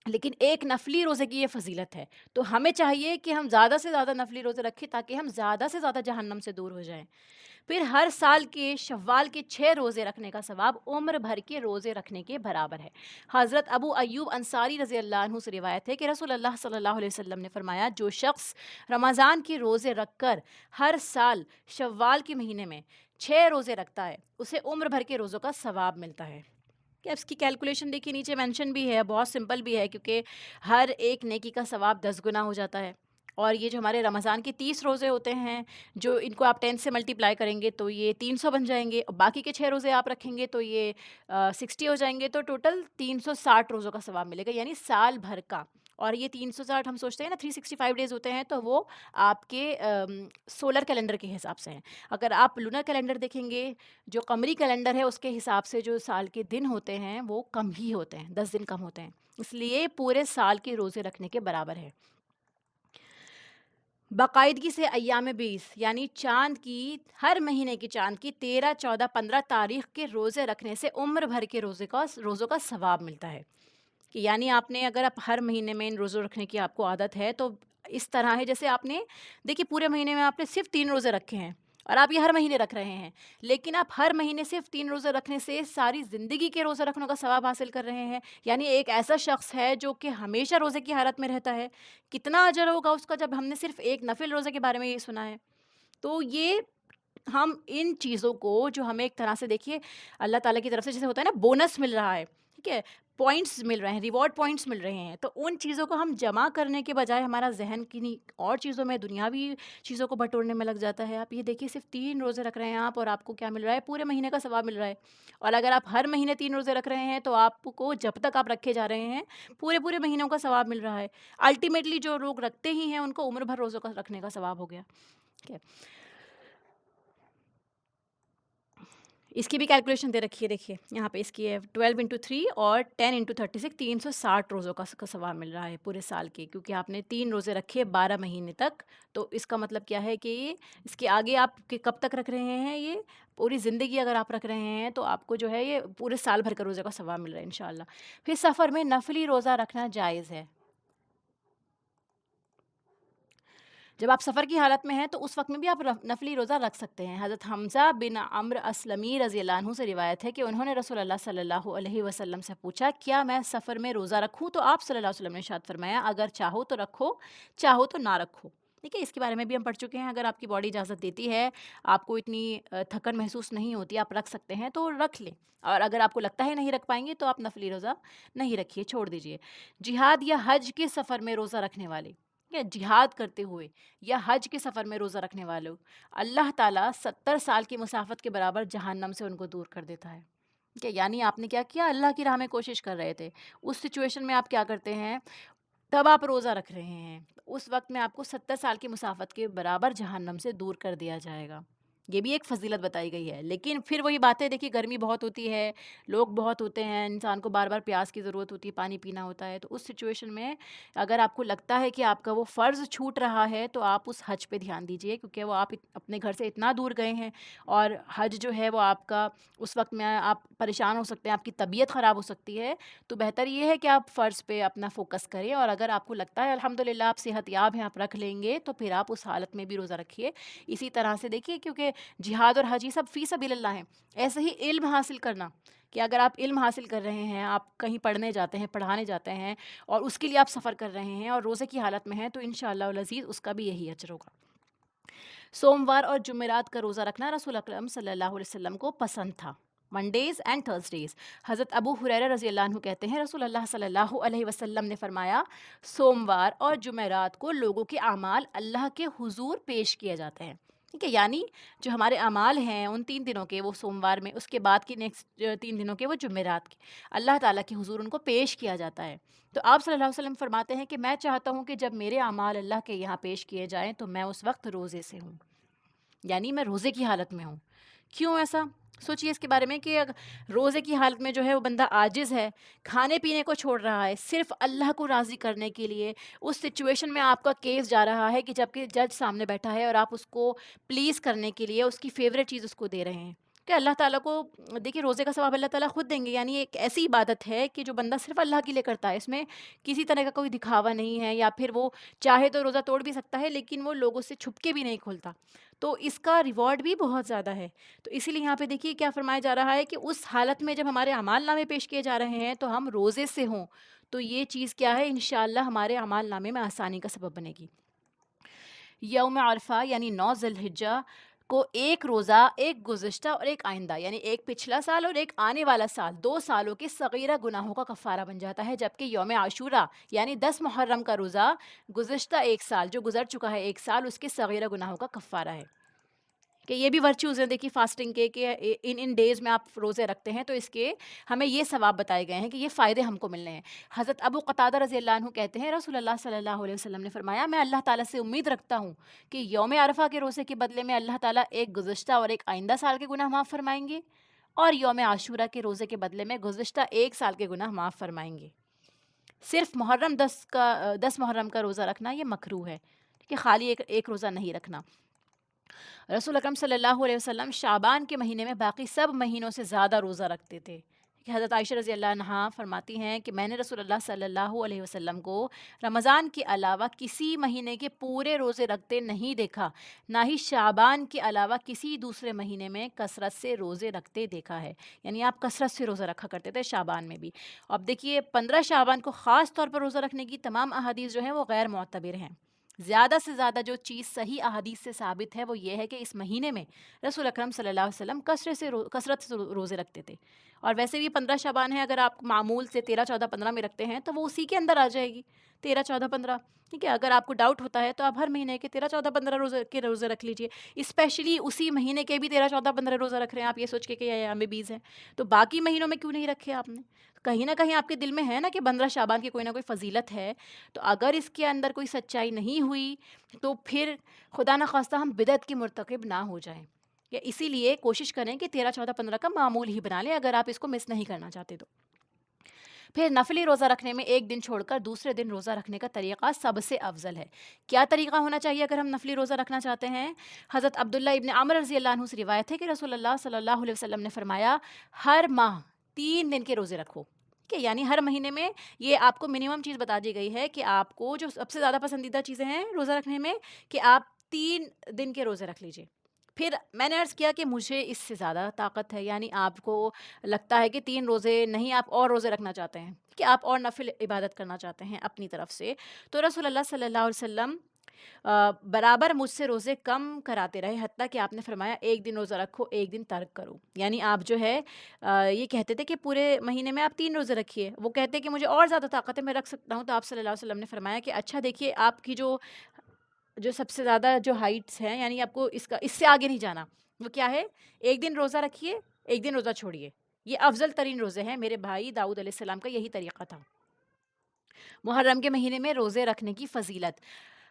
لیکن ایک نفلی روزے کی یہ فضیلت ہے، تو ہمیں چاہیے کہ ہم زیادہ سے زیادہ نفلی روزے رکھیں تاکہ ہم زیادہ سے زیادہ جہنم سے دور ہو جائیں. پھر ہر سال کے شوال کے 6 روزے رکھنے کا ثواب عمر بھر کے روزے رکھنے کے برابر ہے. حضرت ابو ایوب انصاری رضی اللہ عنہ سے روایت ہے کہ رسول اللہ صلی اللہ علیہ وسلم نے فرمایا، جو شخص رمضان کے روزے رکھ کر ہر سال شوال کے مہینے میں 6 روزے رکھتا ہے، اسے عمر بھر کے روزوں کا ثواب ملتا ہے. کہ اس کی کیلکولیشن دیکھیے نیچے مینشن بھی ہے، بہت سمپل بھی ہے، کیونکہ ہر ایک نیکی کا ثواب 10 گنا ہو جاتا ہے. اور یہ جو ہمارے رمضان کے 30 روزے ہوتے ہیں، جو ان کو آپ 10 سے ملٹیپلائی کریں گے تو یہ 300 بن جائیں گے، اور باقی کے 6 روزے آپ رکھیں گے تو یہ 60 ہو جائیں گے، تو ٹوٹل 360 روزوں کا ثواب ملے گا، یعنی سال بھر کا. اور یہ 360 ہم سوچتے ہیں نا 365 ڈیز ہوتے ہیں، تو وہ آپ کے سولر کیلنڈر کے حساب سے ہیں. اگر آپ لونر کیلنڈر دیکھیں گے، جو قمری کیلنڈر ہے، اس کے حساب سے جو سال کے دن ہوتے ہیں وہ کم ہی ہوتے ہیں، 10 دن کم ہوتے ہیں، اس لیے پورے سال کے روزے رکھنے کے برابر ہے. باقاعدگی سے ایام 20 یعنی چاند کی، ہر مہینے کی چاند کی 13، 14، 15 تاریخ کے روزے رکھنے سے عمر بھر کے روزوں کا ثواب ملتا ہے. کہ یعنی آپ نے اگر آپ ہر مہینے میں ان روزوں رکھنے کی آپ کو عادت ہے تو اس طرح ہے جیسے آپ نے دیکھیے پورے مہینے میں آپ نے صرف 3 روزے رکھے ہیں اور آپ یہ ہر مہینے رکھ رہے ہیں، لیکن آپ ہر مہینے صرف 3 روزے رکھنے سے ساری زندگی کے روزے رکھنے کا ثواب حاصل کر رہے ہیں. یعنی ایک ایسا شخص ہے جو کہ ہمیشہ روزے کی حالت میں رہتا ہے، کتنا اجر ہوگا اس کا جب ہم نے صرف ایک نفل روزے کے بارے میں یہ سنا ہے. تو یہ ہم ان چیزوں کو جو ہمیں ایک طرح سے دیکھیے اللہ تعالیٰ کی طرف سے جیسے ہوتا ہے نا بونس مل رہا ہے، ٹھیک ہے، پوائنٹس مل رہے ہیں، ریوارڈ پوائنٹس مل رہے ہیں، تو ان چیزوں کو ہم جمع کرنے کے بجائے ہمارا ذہن کنی اور چیزوں میں، دنیاوی چیزوں کو بٹورنے میں لگ جاتا ہے. آپ یہ دیکھیے صرف 3 روزے رکھ رہے ہیں آپ، اور آپ کو کیا مل رہا ہے، پورے مہینے کا ثواب مل رہا ہے. اور اگر آپ ہر مہینے 3 روزے رکھ رہے ہیں تو آپ کو جب تک آپ رکھے جا رہے ہیں پورے مہینوں کا ثواب مل رہا ہے. الٹیمیٹلی جو لوگ رکھتے ہی ہیں ان کو عمر بھر روزوں کا رکھنے کا ثواب ہو گیا. ٹھیک ہے، اس کی بھی کیلکولیشن دے رکھی ہے، دیکھیے یہاں پہ اس کی ہے 12 انٹو 3 اور 10 انٹو 36، 360 روزوں کا ثواب مل رہا ہے پورے سال کے، کیونکہ آپ نے 3 روزے رکھے 12 مہینے تک. تو اس کا مطلب کیا ہے کہ یہ اس کے آگے آپ کے کب تک رکھ رہے ہیں، یہ پوری زندگی اگر آپ رکھ رہے ہیں تو آپ کو جو ہے یہ پورے سال بھر کا روزے کا ثواب مل رہا ہے انشاءاللہ. پھر سفر میں نفلی روزہ رکھنا جائز ہے. جب آپ سفر کی حالت میں ہیں تو اس وقت میں بھی آپ نفلی روزہ رکھ سکتے ہیں. حضرت حمزہ بن عمرو اسلمی رضی اللہ عنہ سے روایت ہے کہ انہوں نے رسول اللہ صلی اللہ علیہ وسلم سے پوچھا، کیا میں سفر میں روزہ رکھوں؟ تو آپ صلی اللہ علیہ وسلم نے ارشاد فرمایا، اگر چاہو تو رکھو، چاہو تو نہ رکھو. ٹھیک ہے، اس کے بارے میں بھی ہم پڑھ چکے ہیں. اگر آپ کی باڈی اجازت دیتی ہے، آپ کو اتنی تھکن محسوس نہیں ہوتی، آپ رکھ سکتے ہیں تو رکھ لیں. اور اگر آپ کو لگتا ہے نہیں رکھ پائیں گے تو آپ نفلی روزہ نہیں رکھیے، چھوڑ دیجیے. جہاد یا حج کے سفر میں روزہ رکھنے والے، یا جہاد کرتے ہوئے یا حج کے سفر میں روزہ رکھنے والوں، اللہ تعالیٰ 70 سال کی مسافت کے برابر جہنم سے ان کو دور کر دیتا ہے. ٹھیک ہے، یعنی آپ نے کیا کیا، اللہ کی راہ میں کوشش کر رہے تھے، اس سچویشن میں آپ کیا کرتے ہیں، تب آپ روزہ رکھ رہے ہیں، اس وقت میں آپ کو 70 سال کی مسافت کے برابر جہنم سے دور کر دیا جائے گا. یہ بھی ایک فضیلت بتائی گئی ہے. لیکن پھر وہی باتیں دیکھیے، گرمی بہت ہوتی ہے، لوگ بہت ہوتے ہیں، انسان کو بار بار پیاس کی ضرورت ہوتی ہے، پانی پینا ہوتا ہے. تو اس سچویشن میں اگر آپ کو لگتا ہے کہ آپ کا وہ فرض چھوٹ رہا ہے تو آپ اس حج پہ دھیان دیجیے، کیونکہ وہ آپ اپنے گھر سے اتنا دور گئے ہیں، اور حج جو ہے وہ آپ کا اس وقت میں آپ پریشان ہو سکتے ہیں، آپ کی طبیعت خراب ہو سکتی ہے. تو بہتر یہ ہے کہ آپ فرض پہ اپنا فوکس کریں، اور اگر آپ کو لگتا ہے الحمدللہ آپ صحت یاب ہیں، آپ رکھ لیں گے، تو پھر آپ اس حالت میں بھی روزہ رکھیے. اسی طرح سے دیکھیے، کیونکہ جہاد اور حج یہ سب فی سبیل اللہ ہیں. ایسے ہی علم حاصل کرنا، کہ اگر آپ علم حاصل کر رہے ہیں، آپ کہیں پڑھنے جاتے ہیں، پڑھانے جاتے ہیں، اور اس کے لیے آپ سفر کر رہے ہیں اور روزے کی حالت میں ہیں، تو انشاءاللہ العزیز اس کا بھی یہی اجر ہوگا. سوموار اور جمعرات کا روزہ رکھنا رسول اکرم صلی اللہ علیہ وسلم کو پسند تھا. Mondays and Thursdays. حضرت ابو ہریرہ رضی اللہ عنہ کہتے ہیں رسول اللہ صلی اللہ علیہ وسلم نے فرمایا، سوموار اور جمعرات کو لوگوں کے اعمال اللہ کے حضور پیش کیے جاتے ہیں. ٹھیک ہے، یعنی جو ہمارے اعمال ہیں ان 3 دنوں کے، وہ سوموار میں، اس کے بعد کی نیکسٹ 3 دنوں کے وہ جمعرات کے، اللہ تعالیٰ کے حضور ان کو پیش کیا جاتا ہے. تو آپ صلی اللہ علیہ وسلم فرماتے ہیں کہ میں چاہتا ہوں کہ جب میرے اعمال اللہ کے یہاں پیش کیے جائیں تو میں اس وقت روزے سے ہوں، یعنی میں روزے کی حالت میں ہوں. کیوں ایسا؟ سوچیے اس کے بارے میں کہ روزے کی حالت میں جو ہے وہ بندہ عاجز ہے، کھانے پینے کو چھوڑ رہا ہے صرف اللہ کو راضی کرنے کے لیے. اس سچویشن میں آپ کا کیس جا رہا ہے کہ جب کہ جج سامنے بیٹھا ہے اور آپ اس کو پلیز کرنے کے لیے اس کی فیوریٹ چیز اس کو دے رہے ہیں. کہ اللہ تعالیٰ کو دیکھیے روزے کا ثواب اللہ تعالیٰ خود دیں گے. یعنی ایک ایسی عبادت ہے کہ جو بندہ صرف اللہ کے لیے کرتا ہے، اس میں کسی طرح کا کوئی دکھاوا نہیں ہے، یا پھر وہ چاہے تو روزہ توڑ بھی سکتا ہے لیکن وہ لوگوں سے چھپ کے بھی نہیں کھولتا، تو اس کا ریوارڈ بھی بہت زیادہ ہے. تو اسی لیے یہاں پہ دیکھیے کیا فرمایا جا رہا ہے کہ اس حالت میں جب ہمارے اعمال نامے پیش کیے جا رہے ہیں تو ہم روزے سے ہوں، تو یہ چیز کیا ہے، انشاءاللہ ہمارے اعمال نامے میں آسانی کا سبب بنے گی. یوم عرفہ یعنی 9 ذی الحجہ کو ایک روزہ، ایک گزشتہ اور ایک آئندہ، یعنی ایک پچھلا سال اور ایک آنے والا سال، 2 سالوں کے صغیرہ گناہوں کا کفارہ بن جاتا ہے. جبکہ یوم عاشورہ یعنی 10 محرم کا روزہ گزشتہ ایک سال، جو گزر چکا ہے ایک سال، اس کے صغیرہ گناہوں کا کفارہ ہے. کہ یہ بھی ورچوز ہیں دیکھیے فاسٹنگ کے، کہ ان ڈیز میں آپ روزے رکھتے ہیں تو اس کے ہمیں یہ ثواب بتائے گئے ہیں کہ یہ فائدے ہم کو ملنے ہیں. حضرت ابو قتادہ رضی اللہ عنہ کہتے ہیں رسول اللہ صلی اللہ علیہ وسلم نے فرمایا، میں اللہ تعالیٰ سے امید رکھتا ہوں کہ یوم عرفہ کے روزے کے بدلے میں اللہ تعالیٰ ایک گزشتہ اور ایک آئندہ سال کے گناہ معاف فرمائیں گے، اور یوم عاشورہ کے روزے کے بدلے میں گزشتہ ایک سال کے گناہ معاف فرمائیں گے. صرف محرم 10 محرم کا روزہ رکھنا یہ مکروہ ہے کہ خالی ایک روزہ نہیں رکھنا. رسول اکرم صلی اللہ علیہ وسلم شعبان کے مہینے میں باقی سب مہینوں سے زیادہ روزہ رکھتے تھے. کہ حضرت عائشہ رضی اللہ عنہا فرماتی ہیں کہ میں نے رسول اللہ صلی اللہ علیہ وسلم کو رمضان کے علاوہ کسی مہینے کے پورے روزے رکھتے نہیں دیکھا، نہ ہی شعبان کے علاوہ کسی دوسرے مہینے میں کثرت سے روزے رکھتے دیکھا ہے. یعنی آپ کثرت سے روزہ رکھا کرتے تھے شعبان میں بھی. اب دیکھیے 15 شعبان کو خاص طور پر روزہ رکھنے کی تمام احادیث جو ہیں وہ غیر معتبر ہیں. زیادہ سے زیادہ جو چیز صحیح احادیث سے ثابت ہے وہ یہ ہے کہ اس مہینے میں رسول اکرم صلی اللہ علیہ وسلم کثرت سے روزے رکھتے تھے. اور ویسے بھی 15 شعبان ہے، اگر آپ معمول سے 13 14 15 میں رکھتے ہیں تو وہ اسی کے اندر آ جائے گی، 13 14 15. ٹھیک ہے، اگر آپ کو ڈاؤٹ ہوتا ہے تو آپ ہر مہینے کے 13 14 15 روزے رکھ لیجئے. اسپیشلی اسی مہینے کے بھی 13 14 15 روزہ رکھ رہے ہیں آپ یہ سوچ کے کہ یہ ہمیں 20 ہیں، تو باقی مہینوں میں کیوں نہیں رکھے آپ نے؟ کہیں نہ کہیں آپ کے دل میں ہے نا کہ 15 شعبان کی کوئی نہ کوئی فضیلت ہے. تو اگر اس کے اندر کوئی سچائی نہیں ہوئی تو پھر خدا نخواستہ ہم بدعت کے مرتکب نہ ہو جائیں. یا اسی لیے کوشش کریں کہ 13 14 15 کا معمول ہی بنا لیں اگر آپ اس کو مس نہیں کرنا چاہتے تو. پھر نفلی روزہ رکھنے میں ایک دن چھوڑ کر دوسرے دن روزہ رکھنے کا طریقہ سب سے افضل ہے. کیا طریقہ ہونا چاہیے اگر ہم نفلی روزہ رکھنا چاہتے ہیں؟ حضرت عبداللہ ابن عمر رضی اللہ عنہ سے روایت ہے کہ رسول اللہ صلی اللہ علیہ وسلم نے فرمایا، ہر ماہ 3 دن کے روزے رکھو. کہ یعنی ہر مہینے میں یہ آپ کو منیمم چیز بتا دی گئی ہے کہ آپ کو جو سب سے زیادہ پسندیدہ چیزیں ہیں روزہ رکھنے میں کہ آپ 3 دن کے روزے رکھ لیجئے. پھر میں نے عرض کیا کہ مجھے اس سے زیادہ طاقت ہے، یعنی آپ کو لگتا ہے کہ 3 روزے نہیں، آپ اور روزے رکھنا چاہتے ہیں، کہ آپ اور نفل عبادت کرنا چاہتے ہیں اپنی طرف سے. تو رسول اللہ صلی اللہ علیہ وسلم برابر مجھ سے روزے کم کراتے رہے، حتیٰ کہ آپ نے فرمایا ایک دن روزہ رکھو، ایک دن ترک کرو۔ یعنی آپ جو ہے یہ کہتے تھے کہ پورے مہینے میں آپ 3 روزے رکھیے، وہ کہتے کہ مجھے اور زیادہ طاقت ہے، میں رکھ سکتا ہوں، تو آپ صلی اللہ علیہ وسلم نے فرمایا کہ اچھا دیکھیے آپ کی جو جو سب سے زیادہ جو ہائٹس ہیں، یعنی آپ کو اس سے آگے نہیں جانا، وہ کیا ہے؟ ایک دن روزہ رکھیے، ایک دن روزہ چھوڑیے، یہ افضل ترین روزے ہیں۔ میرے بھائی داؤد علیہ السلام کا یہی طریقہ تھا۔ محرم کے مہینے میں روزے رکھنے کی فضیلت،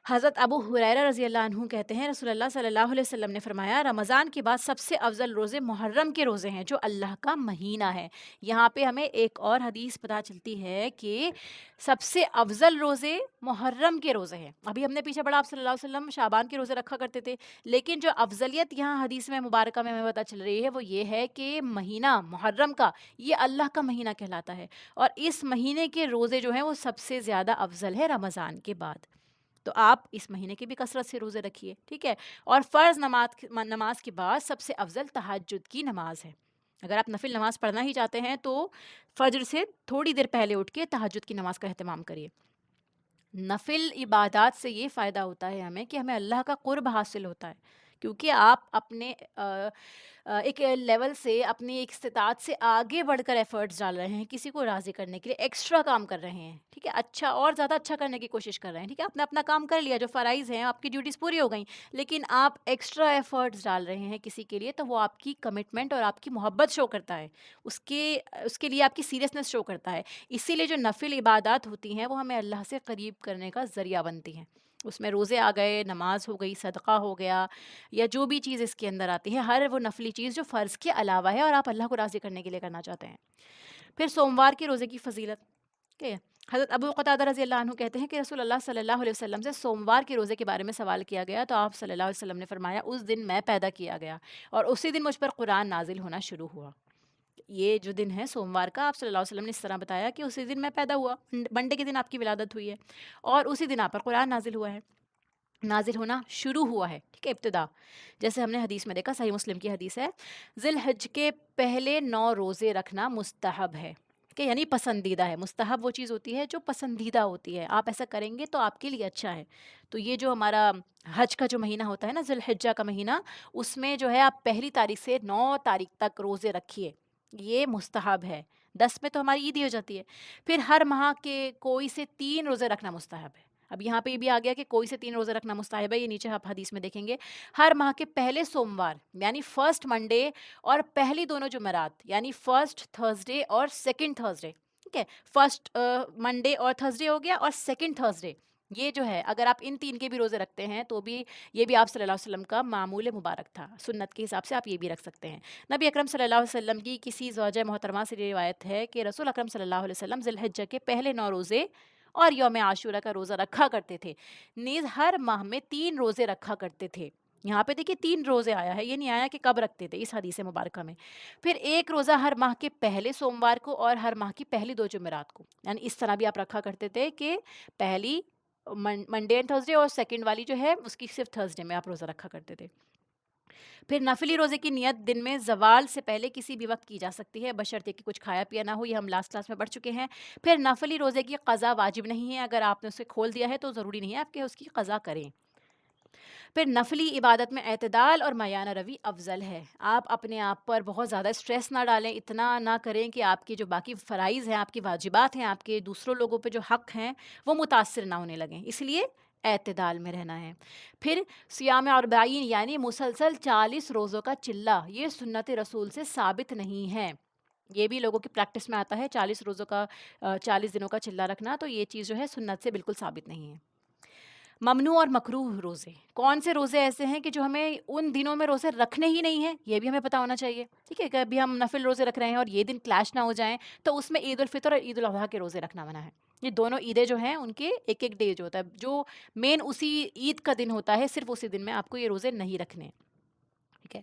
حضرت ابو ہریرہ رضی اللہ عنہ کہتے ہیں رسول اللہ صلی اللہ علیہ وسلم نے فرمایا رمضان کے بعد سب سے افضل روزے محرم کے روزے ہیں جو اللہ کا مہینہ ہے۔ یہاں پہ ہمیں ایک اور حدیث پتہ چلتی ہے کہ سب سے افضل روزے محرم کے روزے ہیں۔ ابھی ہم نے پیچھے پڑھا آپ صلی اللہ علیہ وسلم شعبان کے روزے رکھا کرتے تھے، لیکن جو افضلیت یہاں حدیث میں مبارکہ میں ہمیں پتہ چل رہی ہے وہ یہ ہے کہ مہینہ محرم کا یہ اللہ کا مہینہ کہلاتا ہے، اور اس مہینے کے روزے جو ہیں وہ سب سے زیادہ افضل ہے رمضان کے بعد۔ تو آپ اس مہینے کی بھی کثرت سے روزے رکھیے، ٹھیک ہے؟ اور فرض نماز کے بعد سب سے افضل تہجد کی نماز ہے۔ اگر آپ نفل نماز پڑھنا ہی چاہتے ہیں تو فجر سے تھوڑی دیر پہلے اٹھ کے تہجد کی نماز کا اہتمام کریے۔ نفل عبادات سے یہ فائدہ ہوتا ہے ہمیں کہ ہمیں اللہ کا قرب حاصل ہوتا ہے، کیونکہ آپ اپنے ایک لیول سے، اپنی ایک استطاعت سے آگے بڑھ کر ایفرٹس ڈال رہے ہیں، کسی کو راضی کرنے کے لیے ایکسٹرا کام کر رہے ہیں، ٹھیک ہے؟ اچھا اور زیادہ اچھا کرنے کی کوشش کر رہے ہیں، ٹھیک ہے؟ آپ نے اپنا کام کر لیا، جو فرائض ہیں آپ کی ڈیوٹیز پوری ہو گئیں، لیکن آپ ایکسٹرا ایفرٹس ڈال رہے ہیں کسی کے لیے، تو وہ آپ کی کمٹمنٹ اور آپ کی محبت شو کرتا ہے، اس کے لیے آپ کی سیریسنس شو کرتا ہے۔ اسی لیے جو نفل عبادات ہوتی ہیں وہ ہمیں اللہ سے قریب کرنے کا ذریعہ بنتی ہیں۔ اس میں روزے آ گئے، نماز ہو گئی، صدقہ ہو گیا، یا جو بھی چیز اس کے اندر آتی ہے، ہر وہ نفلی چیز جو فرض کے علاوہ ہے اور آپ اللہ کو راضی کرنے کے لیے کرنا چاہتے ہیں۔ پھر سوموار کے روزے کی فضیلت، ٹھیک ہے؟ حضرت ابو قتادہ رضی اللہ عنہ کہتے ہیں کہ رسول اللہ صلی اللہ علیہ وسلم سے سوموار کے روزے کے بارے میں سوال کیا گیا تو آپ صلی اللہ علیہ وسلم نے فرمایا اس دن میں پیدا کیا گیا اور اسی دن مجھ پر قرآن نازل ہونا شروع ہوا۔ یہ جو دن ہے سوموار کا، آپ صلی اللہ علیہ وسلم نے اس طرح بتایا کہ اسی دن میں پیدا ہوا، منڈے کے دن آپ کی ولادت ہوئی ہے اور اسی دن آپ پر قرآن نازل ہوا ہے، نازل ہونا شروع ہوا ہے، ٹھیک ہے؟ ابتدا، جیسے ہم نے حدیث میں دیکھا، صحیح مسلم کی حدیث ہے، ذی الحج کے پہلے 9 روزے رکھنا مستحب ہے، کہ یعنی پسندیدہ ہے۔ مستحب وہ چیز ہوتی ہے جو پسندیدہ ہوتی ہے، آپ ایسا کریں گے تو آپ کے لیے اچھا ہے۔ تو یہ جو ہمارا حج کا جو مہینہ ہوتا ہے نا، ذی الحجہ کا مہینہ، اس میں جو ہے آپ پہلی تاریخ سے 9 تاریخ تک روزے رکھیے، یہ مستحب ہے۔ 10 میں تو ہماری عید ہی ہو جاتی ہے۔ پھر ہر ماہ کے کوئی سے 3 روزے رکھنا مستحب ہے۔ اب یہاں پہ یہ بھی آ گیا کہ کوئی سے 3 روزے رکھنا مستحب ہے، یہ نیچے آپ حدیث میں دیکھیں گے۔ ہر ماہ کے پہلے سوموار یعنی فرسٹ منڈے اور پہلی دونوں جمعرات یعنی فرسٹ تھرسڈے اور سیکنڈ تھرسڈے، ٹھیک ہے؟ فرسٹ منڈے اور تھرسڈے ہو گیا اور سیکنڈ تھرسڈے، یہ جو ہے اگر آپ ان 3 کے بھی روزے رکھتے ہیں تو بھی یہ بھی آپ صلی اللہ علیہ وسلم کا معمول مبارک تھا، سنت کے حساب سے آپ یہ بھی رکھ سکتے ہیں۔ نبی اکرم صلی اللہ علیہ وسلم کی کسی زوجہ محترمہ سے روایت ہے کہ رسول اکرم صلی اللہ علیہ وسلم ذی الحجہ کے پہلے 9 روزے اور یوم عاشورہ کا روزہ رکھا کرتے تھے، نیز ہر ماہ میں 3 روزے رکھا کرتے تھے۔ یہاں پہ دیکھیے 3 روزے آیا ہے، یہ نہیں آیا کہ کب رکھتے تھے اس حدیث مبارکہ میں۔ پھر ایک روزہ ہر ماہ کے پہلے سوموار کو اور ہر ماہ کی پہلی 2 جمعرات کو، یعنی اس طرح بھی آپ رکھا کرتے تھے کہ پہلی منڈے اینڈ تھرسڈے اور سیکنڈ والی جو ہے اس کی صرف تھرسڈے میں آپ روزہ رکھا کرتے تھے۔ پھر نفلی روزے کی نیت دن میں زوال سے پہلے کسی بھی وقت کی جا سکتی ہے، بشرطے کہ کچھ کھایا پیا نہ ہو، یہ ہم لاسٹ کلاس میں پڑھ چکے ہیں۔ پھر نفلی روزے کی قضا واجب نہیں ہے، اگر آپ نے اسے کھول دیا ہے تو ضروری نہیں ہے آپ کہ اس کی قضا کریں۔ پھر نفلی عبادت میں اعتدال اور میانہ روی افضل ہے، آپ اپنے آپ پر بہت زیادہ اسٹریس نہ ڈالیں، اتنا نہ کریں کہ آپ کی جو باقی فرائض ہیں، آپ کی واجبات ہیں، آپ کے دوسروں لوگوں پہ جو حق ہیں وہ متاثر نہ ہونے لگیں، اس لیے اعتدال میں رہنا ہے۔ پھر صیام اربعین یعنی مسلسل 40 روزوں کا چلہ، یہ سنت رسول سے ثابت نہیں ہے، یہ بھی لوگوں کی پریکٹس میں آتا ہے 40 روزوں کا 40 دنوں کا چلہ رکھنا، تو یہ چیز جو ہے سنت سے بالکل ثابت نہیں ہے۔ ممنوع اور مکروہ روزے، کون سے روزے ایسے ہیں کہ جو ہمیں ان دنوں میں روزے رکھنے ہی نہیں ہیں، یہ بھی ہمیں پتہ ہونا چاہیے، ٹھیک ہے؟ کہ ابھی ہم نفل روزے رکھ رہے ہیں اور یہ دن کلیش نہ ہو جائیں تو اس میں عید الفطر اور عید الاضحیٰ کے روزے رکھنا منع ہے۔ یہ دونوں عیدیں جو ہیں ان کے ایک ایک ڈے جو ہوتا ہے، جو مین اسی عید کا دن ہوتا ہے، صرف اسی دن میں آپ کو یہ روزے نہیں رکھنے، ٹھیک ہے؟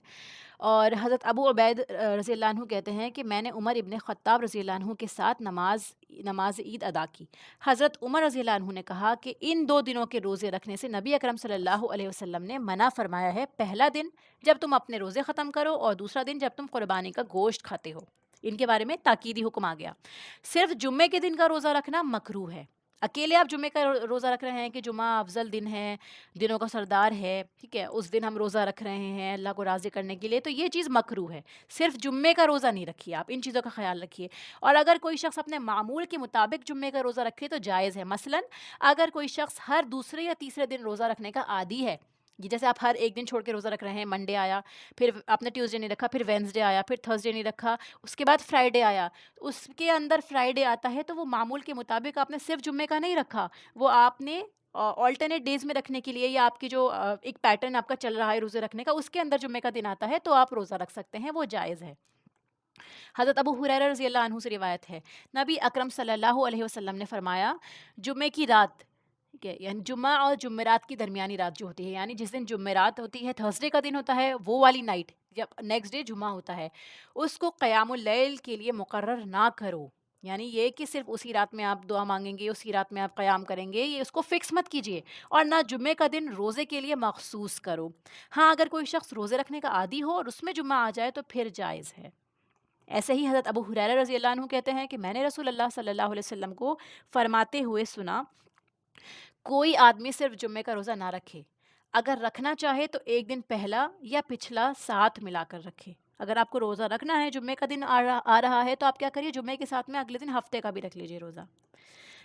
اور حضرت ابو عبید رضی اللہ عنہ کہتے ہیں کہ میں نے عمر ابن خطاب رضی اللہ عنہ کے ساتھ نماز عید ادا کی۔ حضرت عمر رضی اللہ عنہ نے کہا کہ ان 2 دنوں کے روزے رکھنے سے نبی اکرم صلی اللہ علیہ وسلم نے منع فرمایا ہے، پہلا دن جب تم اپنے روزے ختم کرو اور دوسرا دن جب تم قربانی کا گوشت کھاتے ہو، ان کے بارے میں تاکیدی حکم آ گیا۔ صرف جمعے کے دن کا روزہ رکھنا مکروہ ہے، اکیلے آپ جمعے کا روزہ رکھ رہے ہیں کہ جمعہ افضل دن ہے، دنوں کا سردار ہے، ٹھیک ہے، اس دن ہم روزہ رکھ رہے ہیں اللہ کو راضی کرنے کے لیے، تو یہ چیز مکروہ ہے۔ صرف جمعے کا روزہ نہیں رکھیے آپ، ان چیزوں کا خیال رکھیے۔ اور اگر کوئی شخص اپنے معمول کے مطابق جمعے کا روزہ رکھے تو جائز ہے۔ مثلاً اگر کوئی شخص ہر دوسرے یا تیسرے دن روزہ رکھنے کا عادی ہے، یہ جیسے آپ ہر ایک دن چھوڑ کے روزہ رکھ رہے ہیں، منڈے آیا، پھر آپ نے ٹیوزڈے نہیں رکھا، پھر وینسڈے آیا، پھر تھرسڈے نہیں رکھا، اس کے بعد فرائیڈے آیا، اس کے اندر فرائیڈے آتا ہے تو وہ معمول کے مطابق آپ نے صرف جمعے کا نہیں رکھا، وہ آپ نے آلٹرنیٹ ڈیز میں رکھنے کے لیے، یا آپ کی جو ایک پیٹرن آپ کا چل رہا ہے روزے رکھنے کا، اس کے اندر جمعے کا دن آتا ہے تو آپ روزہ رکھ سکتے ہیں، وہ جائز ہے۔ حضرت ابو ہریرہ رضی اللہ عنہ سے روایت ہے، نبی اکرم صلی اللہ علیہ وسلم نے فرمایا، جمعے کی رات، ٹھیک ہے، یعنی جمعہ اور جمعرات کی درمیانی رات جو ہوتی ہے، یعنی جس دن جمعرات ہوتی ہے، تھرسڈے کا دن ہوتا ہے، وہ والی نائٹ جب نیکسٹ ڈے جمعہ ہوتا ہے، اس کو قیام اللیل کے لیے مقرر نہ کرو۔ یعنی یہ کہ صرف اسی رات میں آپ دعا مانگیں گے، اسی رات میں آپ قیام کریں گے، یہ اس کو فکس مت کیجیے، اور نہ جمعے کا دن روزے کے لیے مخصوص کرو۔ ہاں اگر کوئی شخص روزے رکھنے کا عادی ہو اور اس میں جمعہ آ جائے تو پھر جائز ہے۔ ایسے ہی حضرت ابو ہریرہ رضی اللہ عنہ کہتے ہیں کہ میں نے رسول اللہ صلی اللہ علیہ وسلم کو فرماتے ہوئے سنا، کوئی آدمی صرف جمعے کا روزہ نہ رکھے، اگر رکھنا چاہے تو ایک دن پہلا یا پچھلا ساتھ ملا کر رکھے۔ اگر آپ کو روزہ رکھنا ہے، جمعے کا دن آ رہا ہے، تو آپ کیا کریے، جمعے کے ساتھ میں اگلے دن ہفتے کا بھی رکھ لیجیے روزہ۔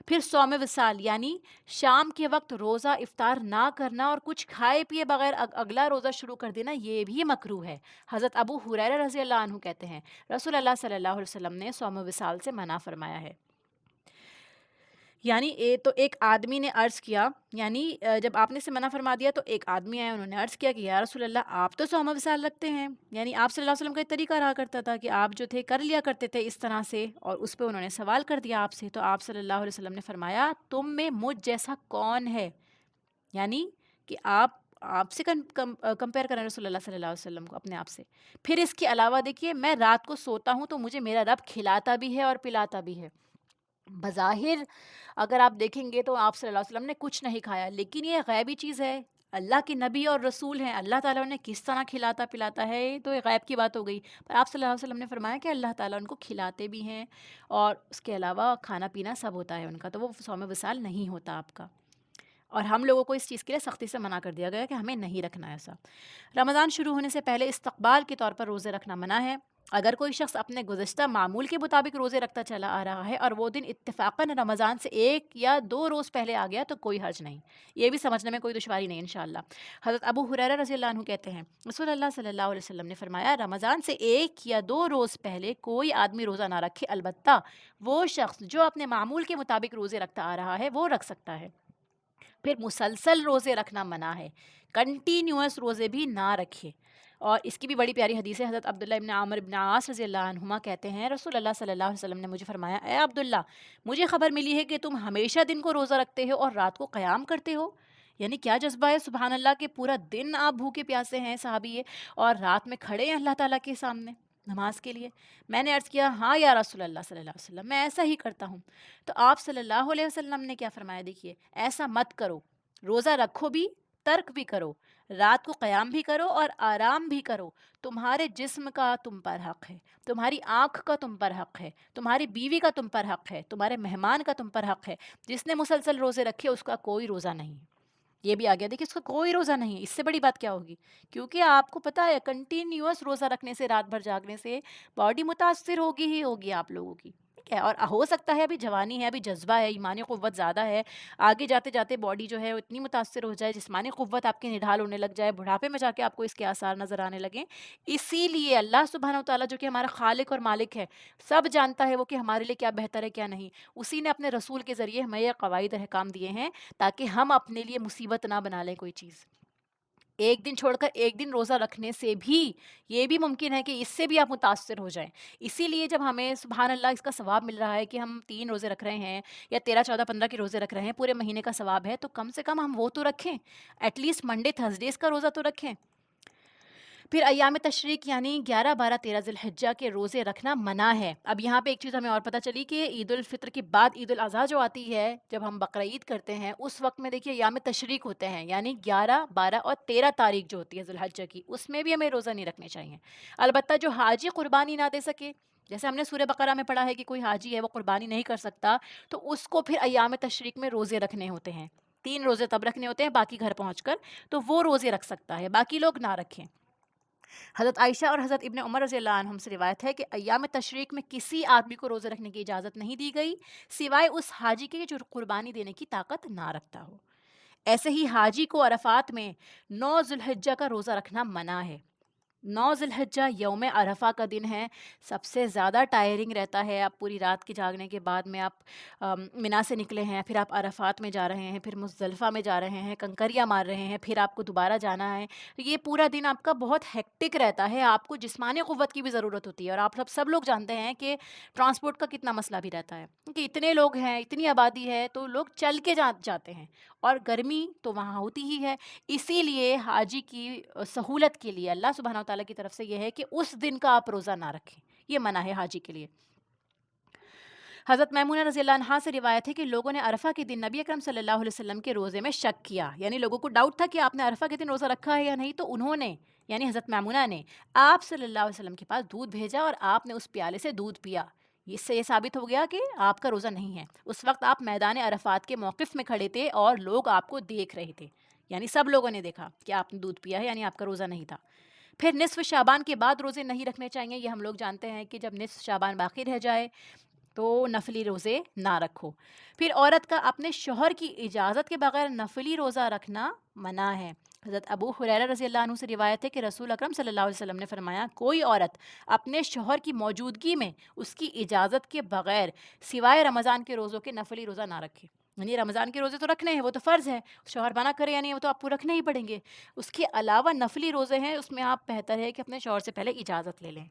پھر صوم وصال، یعنی شام کے وقت روزہ افطار نہ کرنا اور کچھ کھائے پیے بغیر اگلا روزہ شروع کر دینا، یہ بھی مکروہ ہے۔ حضرت ابو ہریرہ رضی اللہ عنہ کہتے ہیں، رسول اللہ صلی اللہ علیہ وسلم نے صوم وصال سے منع فرمایا ہے۔ یعنی تو ایک آدمی نے عرض کیا، یعنی جب آپ نے سے منع فرما دیا تو ایک آدمی آئے، انہوں نے عرض کیا کہ یا رسول اللہ، آپ تو صوم وصال رکھتے ہیں، یعنی آپ صلی اللہ علیہ وسلم کا ایک طریقہ رہا کرتا تھا کہ آپ جو تھے کر لیا کرتے تھے اس طرح سے، اور اس پہ انہوں نے سوال کر دیا آپ سے، تو آپ صلی اللہ علیہ وسلم نے فرمایا، تم میں مجھ جیسا کون ہے؟ یعنی کہ آپ سے کمپیئر کریں رسول اللہ صلی اللہ علیہ وسلم کو اپنے آپ سے۔ پھر اس کے علاوہ دیکھیے، میں رات کو سوتا ہوں تو مجھے میرا رب کھلاتا بھی ہے اور پلاتا بھی ہے۔ بظاہر اگر آپ دیکھیں گے تو آپ صلی اللہ علیہ وسلم نے کچھ نہیں کھایا، لیکن یہ غیبی چیز ہے، اللہ کے نبی اور رسول ہیں، اللہ تعالیٰ نے کس طرح کھلاتا پلاتا ہے، یہ تو ایک غیب کی بات ہو گئی، پر آپ صلی اللہ علیہ وسلم نے فرمایا کہ اللہ تعالیٰ ان کو کھلاتے بھی ہیں، اور اس کے علاوہ کھانا پینا سب ہوتا ہے ان کا، تو وہ صوم وصال نہیں ہوتا آپ کا۔ اور ہم لوگوں کو اس چیز کے لیے سختی سے منع کر دیا گیا کہ ہمیں نہیں رکھنا ایسا۔ رمضان شروع ہونے سے پہلے استقبال کے طور پر روزے رکھنا منع ہے۔ اگر کوئی شخص اپنے گزشتہ معمول کے مطابق روزے رکھتا چلا آ رہا ہے اور وہ دن اتفاقاً رمضان سے 1 یا 2 روز پہلے آ گیا تو کوئی حرج نہیں، یہ بھی سمجھنے میں کوئی دشواری نہیں انشاءاللہ۔ حضرت ابو ہریرہ رضی اللہ عنہ کہتے ہیں، رسول اللہ صلی اللہ علیہ وسلم نے فرمایا، رمضان سے 1 یا 2 روز پہلے کوئی آدمی روزہ نہ رکھے، البتہ وہ شخص جو اپنے معمول کے مطابق روزے رکھتا آ رہا ہے وہ رکھ سکتا ہے۔ پھر مسلسل روزے رکھنا منع ہے، کنٹینیوس روزے بھی نہ رکھے۔ اور اس کی بھی بڑی پیاری حدیث ہے، حضرت عبداللہ ابن عامر ابن عاص رضی اللہ عنہما کہتے ہیں، رسول اللہ صلی اللہ علیہ وسلم نے مجھے فرمایا، اے عبداللہ، مجھے خبر ملی ہے کہ تم ہمیشہ دن کو روزہ رکھتے ہو اور رات کو قیام کرتے ہو۔ یعنی کیا جذبہ ہے، سبحان اللہ، کہ پورا دن آپ بھوکے پیاسے ہیں صحابی یہ، اور رات میں کھڑے ہیں اللہ تعالیٰ کے سامنے نماز کے لیے۔ میں نے عرض کیا، ہاں یا رسول اللہ صلی اللہ علیہ وسلم، میں ایسا ہی کرتا ہوں۔ تو آپ صلی اللہ علیہ وسلم نے کیا فرمایا، دیکھیے، ایسا مت کرو، روزہ رکھو بھی، ترک بھی کرو، رات کو قیام بھی کرو اور آرام بھی کرو، تمہارے جسم کا تم پر حق ہے، تمہاری آنکھ کا تم پر حق ہے، تمہاری بیوی کا تم پر حق ہے، تمہارے مہمان کا تم پر حق ہے۔ جس نے مسلسل روزے رکھے اس کا کوئی روزہ نہیں۔ یہ بھی آ گیا، دیکھیے، اس کا کوئی روزہ نہیں، اس سے بڑی بات کیا ہوگی؟ کیونکہ آپ کو پتہ ہے کنٹینیوس روزہ رکھنے سے، رات بھر جاگنے سے باڈی متاثر ہوگی ہی ہوگی آپ لوگوں کی، ٹھیک ہے؟ اور ہو سکتا ہے ابھی جوانی ہے، ابھی جذبہ ہے، ایمانی قوت زیادہ ہے، آگے جاتے جاتے باڈی جو ہے وہ اتنی متاثر ہو جائے، جسمانی قوت آپ کی نڈھال ہونے لگ جائے، بڑھاپے میں جا کے آپ کو اس کے آثار نظر آنے لگیں۔ اسی لیے اللہ سبحانہ وتعالیٰ جو کہ ہمارا خالق اور مالک ہے، سب جانتا ہے وہ کہ ہمارے لیے کیا بہتر ہے کیا نہیں، اسی نے اپنے رسول کے ذریعے ہمیں یہ قواعد اور احکام دیے ہیں تاکہ ہم اپنے لیے مصیبت نہ بنا لیں کوئی چیز۔ ایک دن چھوڑ کر ایک دن روزہ رکھنے سے بھی یہ بھی ممکن ہے کہ اس سے بھی آپ متاثر ہو جائیں۔ اسی لیے جب ہمیں سبحان اللہ اس کا ثواب مل رہا ہے کہ ہم 3 روزے رکھ رہے ہیں یا 13 14 15 کے روزے رکھ رہے ہیں، پورے مہینے کا ثواب ہے، تو کم سے کم ہم وہ تو رکھیں، ایٹ لیسٹ منڈے تھرسڈیز کا روزہ تو رکھیں۔ پھر ایام تشریق یعنی 11 12 13 ذی الحجہ کے روزے رکھنا منع ہے۔ اب یہاں پہ ایک چیز ہمیں اور پتہ چلی کہ عید الفطر کے بعد عید الاضحیٰ جو آتی ہے، جب ہم بقرعید کرتے ہیں، اس وقت میں دیکھیے ایام تشریق ہوتے ہیں، یعنی 11 12 اور 13 تاریخ جو ہوتی ہے ذی الحجہ کی، اس میں بھی ہمیں روزہ نہیں رکھنے چاہیے۔ البتہ جو حاجی قربانی نہ دے سکے، جیسے ہم نے سورہ بقرہ میں پڑھا ہے کہ کوئی حاجی ہے وہ قربانی نہیں کر سکتا، تو اس کو پھر ایام تشریق میں روزے رکھنے ہوتے ہیں، 3 روزے تب رکھنے ہوتے ہیں، باقی گھر پہنچ کر، تو وہ روزے رکھ سکتا ہے، باقی لوگ نہ رکھیں۔ حضرت عائشہ اور حضرت ابن عمر رضی اللہ عنہم سے روایت ہے کہ ایام تشریق میں کسی آدمی کو روزے رکھنے کی اجازت نہیں دی گئی سوائے اس حاجی کے جو قربانی دینے کی طاقت نہ رکھتا ہو۔ ایسے ہی حاجی کو عرفات میں 9 ذوالحجہ کا روزہ رکھنا منع ہے۔ 9 ذی الحجہ یوم عرفہ کا دن ہے، سب سے زیادہ ٹائرنگ رہتا ہے، آپ پوری رات کے جاگنے کے بعد میں آپ منا سے نکلے ہیں، پھر آپ عرفات میں جا رہے ہیں، پھر مزدلفہ میں جا رہے ہیں، کنکریاں مار رہے ہیں، پھر آپ کو دوبارہ جانا ہے، تو یہ پورا دن آپ کا بہت ہیکٹک رہتا ہے، آپ کو جسمانی قوت کی بھی ضرورت ہوتی ہے، اور آپ سب لوگ جانتے ہیں کہ ٹرانسپورٹ کا کتنا مسئلہ بھی رہتا ہے، کیونکہ اتنے لوگ ہیں، اتنی آبادی ہے، تو لوگ چل کے جاتے ہیں، اور گرمی تو وہاں ہوتی ہی ہے۔ اسی لیے حاجی کی سہولت کے لیے اللہ سبحانہ وتعالیٰ کی طرف سے یہ ہے کہ اس دن کا آپ روزہ نہ رکھیں، یہ منع ہے حاجی کے لیے۔ حضرت میمونہ رضی اللہ عنہا سے روایت ہے کہ لوگوں نے عرفہ کے دن نبی اکرم صلی اللہ علیہ وسلم کے روزے میں شک کیا، یعنی لوگوں کو ڈاؤٹ تھا کہ آپ نے عرفہ کے دن روزہ رکھا ہے یا نہیں، تو انہوں نے یعنی حضرت میمونہ نے آپ صلی اللہ علیہ وسلم کے پاس دودھ بھیجا اور آپ نے اس پیالے سے دودھ پیا، اس سے یہ ثابت ہو گیا کہ آپ کا روزہ نہیں ہے۔ اس وقت آپ میدان عرفات کے موقف میں کھڑے تھے اور لوگ آپ کو دیکھ رہے تھے، یعنی سب لوگوں نے دیکھا کہ آپ نے دودھ پیا ہے، یعنی آپ کا روزہ نہیں تھا۔ پھر نصف شعبان کے بعد روزے نہیں رکھنے چاہیے، یہ ہم لوگ جانتے ہیں کہ جب نصف شعبان باقی رہ جائے تو نفلی روزے نہ رکھو۔ پھر عورت کا اپنے شوہر کی اجازت کے بغیر نفلی روزہ رکھنا منع ہے۔ حضرت ابو ہریرہ رضی اللہ عنہ سے روایت ہے کہ رسول اکرم صلی اللہ علیہ وسلم نے فرمایا، کوئی عورت اپنے شوہر کی موجودگی میں اس کی اجازت کے بغیر سوائے رمضان کے روزوں کے نفلی روزہ نہ رکھے، یعنی رمضان کے روزے تو رکھنے ہیں، وہ تو فرض ہے، شوہر منع کرے یعنی وہ تو آپ کو رکھنے ہی پڑیں گے۔ اس کے علاوہ نفلی روزے ہیں، اس میں آپ بہتر ہے کہ اپنے شوہر سے پہلے اجازت لے لیں۔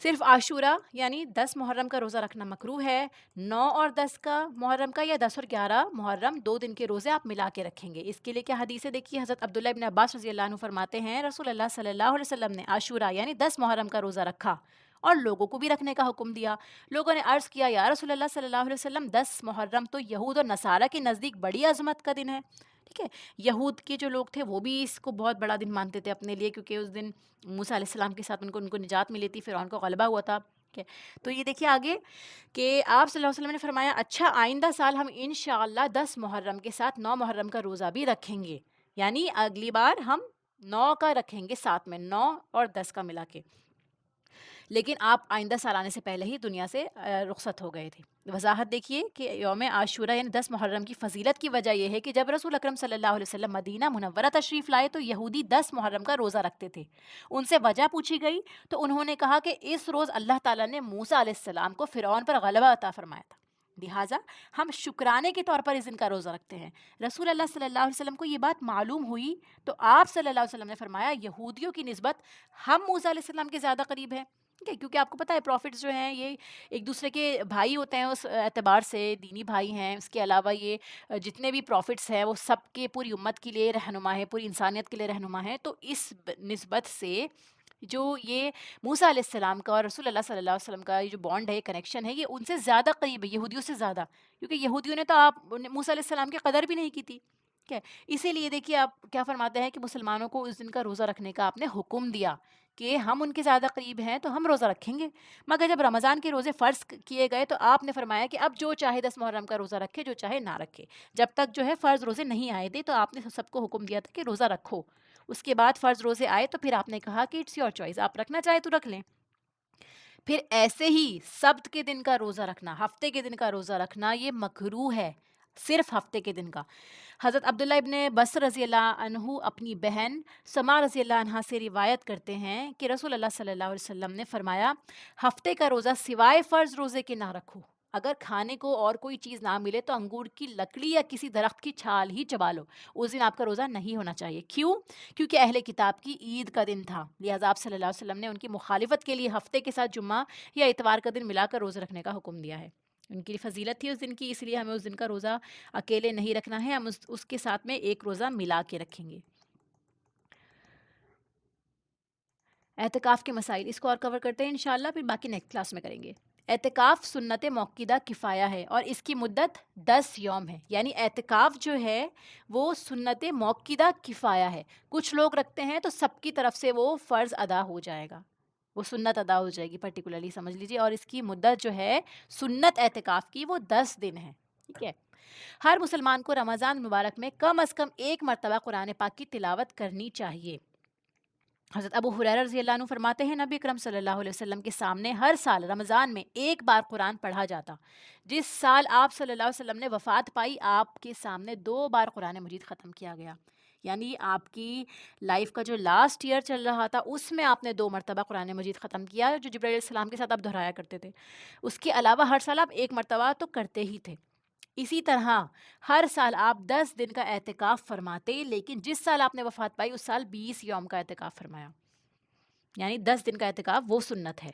صرف عاشورہ یعنی 10 محرم کا روزہ رکھنا مکروہ ہے، 9 اور 10 کا محرم کا، یا 10 اور 11 محرم 2 دن کے روزے آپ ملا کے رکھیں گے۔ اس کے لیے کیا حدیث ہے دیکھیے، حضرت عبداللہ ابن عباس رضی اللہ عنہ فرماتے ہیں رسول اللہ صلی اللہ علیہ وسلم نے عاشورہ یعنی 10 محرم کا روزہ رکھا اور لوگوں کو بھی رکھنے کا حکم دیا۔ لوگوں نے عرض کیا، یا رسول اللہ صلی اللہ علیہ وسلم 10 محرم تو یہود اور نصارہ کے نزدیک بڑی عظمت کا دن ہے، ٹھیک ہے، یہود کے جو لوگ تھے وہ بھی اس کو بہت بڑا دن مانتے تھے اپنے لیے، کیونکہ اس دن موسیٰ علیہ السلام کے ساتھ ان کو نجات ملی تھی، فرعون کو غلبہ ہوا تھا، ٹھیک ہے۔ تو یہ دیکھیے آگے کہ آپ صلی اللہ علیہ وسلم نے فرمایا، اچھا آئندہ سال ہم انشاءاللہ 10 محرم کے ساتھ 9 محرم کا روزہ بھی رکھیں گے، یعنی اگلی بار ہم 9 کا رکھیں گے، ساتھ میں 9 اور 10 کا ملا کے، لیکن آپ آئندہ سال آنے سے پہلے ہی دنیا سے رخصت ہو گئے تھے۔ وضاحت دیکھیے کہ یوم عاشورہ یعنی 10 محرم کی فضیلت کی وجہ یہ ہے کہ جب رسول اکرم صلی اللہ علیہ وسلم مدینہ منورہ تشریف لائے تو یہودی 10 محرم کا روزہ رکھتے تھے۔ ان سے وجہ پوچھی گئی تو انہوں نے کہا کہ اس روز اللہ تعالیٰ نے موسیٰ علیہ السلام کو فرعون پر غلبہ عطا فرمایا تھا، لہٰذا ہم شکرانے کے طور پر اس دن کا روزہ رکھتے ہیں۔ رسول اللہ صلی اللہ علیہ وسلم کو یہ بات معلوم ہوئی تو آپ صلی اللہ علیہ وسلم نے فرمایا، یہودیوں کی نسبت ہم موسیٰ علیہ السلام کے زیادہ قریب ہیں، ٹھیک ہے، کیونکہ آپ کو پتہ ہے پروفٹس جو ہیں یہ ایک دوسرے کے بھائی ہوتے ہیں، اس اعتبار سے دینی بھائی ہیں۔ اس کے علاوہ یہ جتنے بھی پروفٹس ہیں وہ سب کے پوری امت کے لیے رہنما ہے، پوری انسانیت کے لیے رہنما ہے، تو اس نسبت سے جو یہ موسیٰ علیہ السلام کا اور رسول اللہ صلی اللہ علیہ وسلم کا یہ جو بانڈ ہے، کنیکشن ہے، یہ ان سے زیادہ قریب ہے، یہودیوں سے زیادہ، کیونکہ یہودیوں نے تو آپ موسیٰ علیہ السلام کی قدر بھی نہیں کی تھی، ٹھیک ہے۔ اسی لیے دیکھیے آپ کیا فرماتے ہیں کہ مسلمانوں کو اس دن کا روزہ رکھنے کا آپ نے حکم دیا کہ ہم ان کے زیادہ قریب ہیں تو ہم روزہ رکھیں گے، مگر جب رمضان کے روزے فرض کیے گئے تو آپ نے فرمایا کہ اب جو چاہے 10 محرم کا روزہ رکھے، جو چاہے نہ رکھے، جب تک جو ہے فرض روزے نہیں آئے تھے تو آپ نے سب کو حکم دیا تھا کہ روزہ رکھو۔ اس کے بعد فرض روزے آئے تو پھر آپ نے کہا کہ اٹس یور چوائس، آپ رکھنا چاہے تو رکھ لیں۔ پھر ایسے ہی سبت کے دن کا روزہ رکھنا، ہفتے کے دن کا روزہ رکھنا، یہ مکروہ ہے، صرف ہفتے کے دن کا۔ حضرت عبداللہ ابن بصر رضی اللہ عنہ اپنی بہن سما رضی اللہ عنہا سے روایت کرتے ہیں کہ رسول اللہ صلی اللہ علیہ وسلم نے فرمایا، ہفتے کا روزہ سوائے فرض روزے کے نہ رکھو، اگر کھانے کو اور کوئی چیز نہ ملے تو انگور کی لکڑی یا کسی درخت کی چھال ہی چبا لو، اس دن آپ کا روزہ نہیں ہونا چاہیے۔ کیوں؟ کیونکہ اہل کتاب کی عید کا دن تھا، لہٰذا آپ صلی اللہ علیہ وسلم نے ان کی مخالفت کے لیے ہفتے کے ساتھ جمعہ یا اتوار کا دن ملا کر روزہ رکھنے کا حکم دیا ہے۔ ان کی فضیلت تھی اس دن کی، اس لیے ہمیں اس دن کا روزہ اکیلے نہیں رکھنا ہے، ہم اس کے ساتھ میں ایک روزہ ملا کے رکھیں گے۔ اعتکاف کے مسائل اس کو اور کور کرتے ہیں انشاءاللہ، پھر باقی نیکسٹ کلاس میں کریں گے۔ اعتکاف سنت موقدہ کفایہ ہے اور اس کی مدت 10 یوم ہے، یعنی اعتکاف جو ہے وہ سنت موقدہ کفایہ ہے، کچھ لوگ رکھتے ہیں تو سب کی طرف سے وہ فرض ادا ہو جائے گا، وہ سنت ادا ہو جائے گی پرٹیکولرلی سمجھ لیجیے. اور اس کی مدت جو ہے سنت اعتکاف کی وہ 10 دن ہے. ٹھیک ہے. ہر مسلمان کو رمضان مبارک میں کم از کم ایک مرتبہ قرآن پاک کی تلاوت کرنی چاہیے. حضرت ابو ہریرہ رضی اللہ عنہ فرماتے ہیں نبی اکرم صلی اللہ علیہ وسلم کے سامنے ہر سال رمضان میں ایک بار قرآن پڑھا جاتا. جس سال آپ صلی اللہ علیہ وسلم نے وفات پائی آپ کے سامنے 2 بار قرآن مجید ختم کیا گیا. یعنی آپ کی لائف کا جو لاسٹ ایئر چل رہا تھا اس میں آپ نے 2 مرتبہ قرآن مجید ختم کیا جو جبرائیل علیہ السلام کے ساتھ آپ دہرایا کرتے تھے. اس کے علاوہ ہر سال آپ ایک مرتبہ تو کرتے ہی تھے. اسی طرح ہر سال آپ 10 دن کا اعتکاف فرماتے لیکن جس سال آپ نے وفات پائی اس سال 20 یوم کا اعتکاف فرمایا. یعنی 10 دن کا اعتکاف وہ سنت ہے.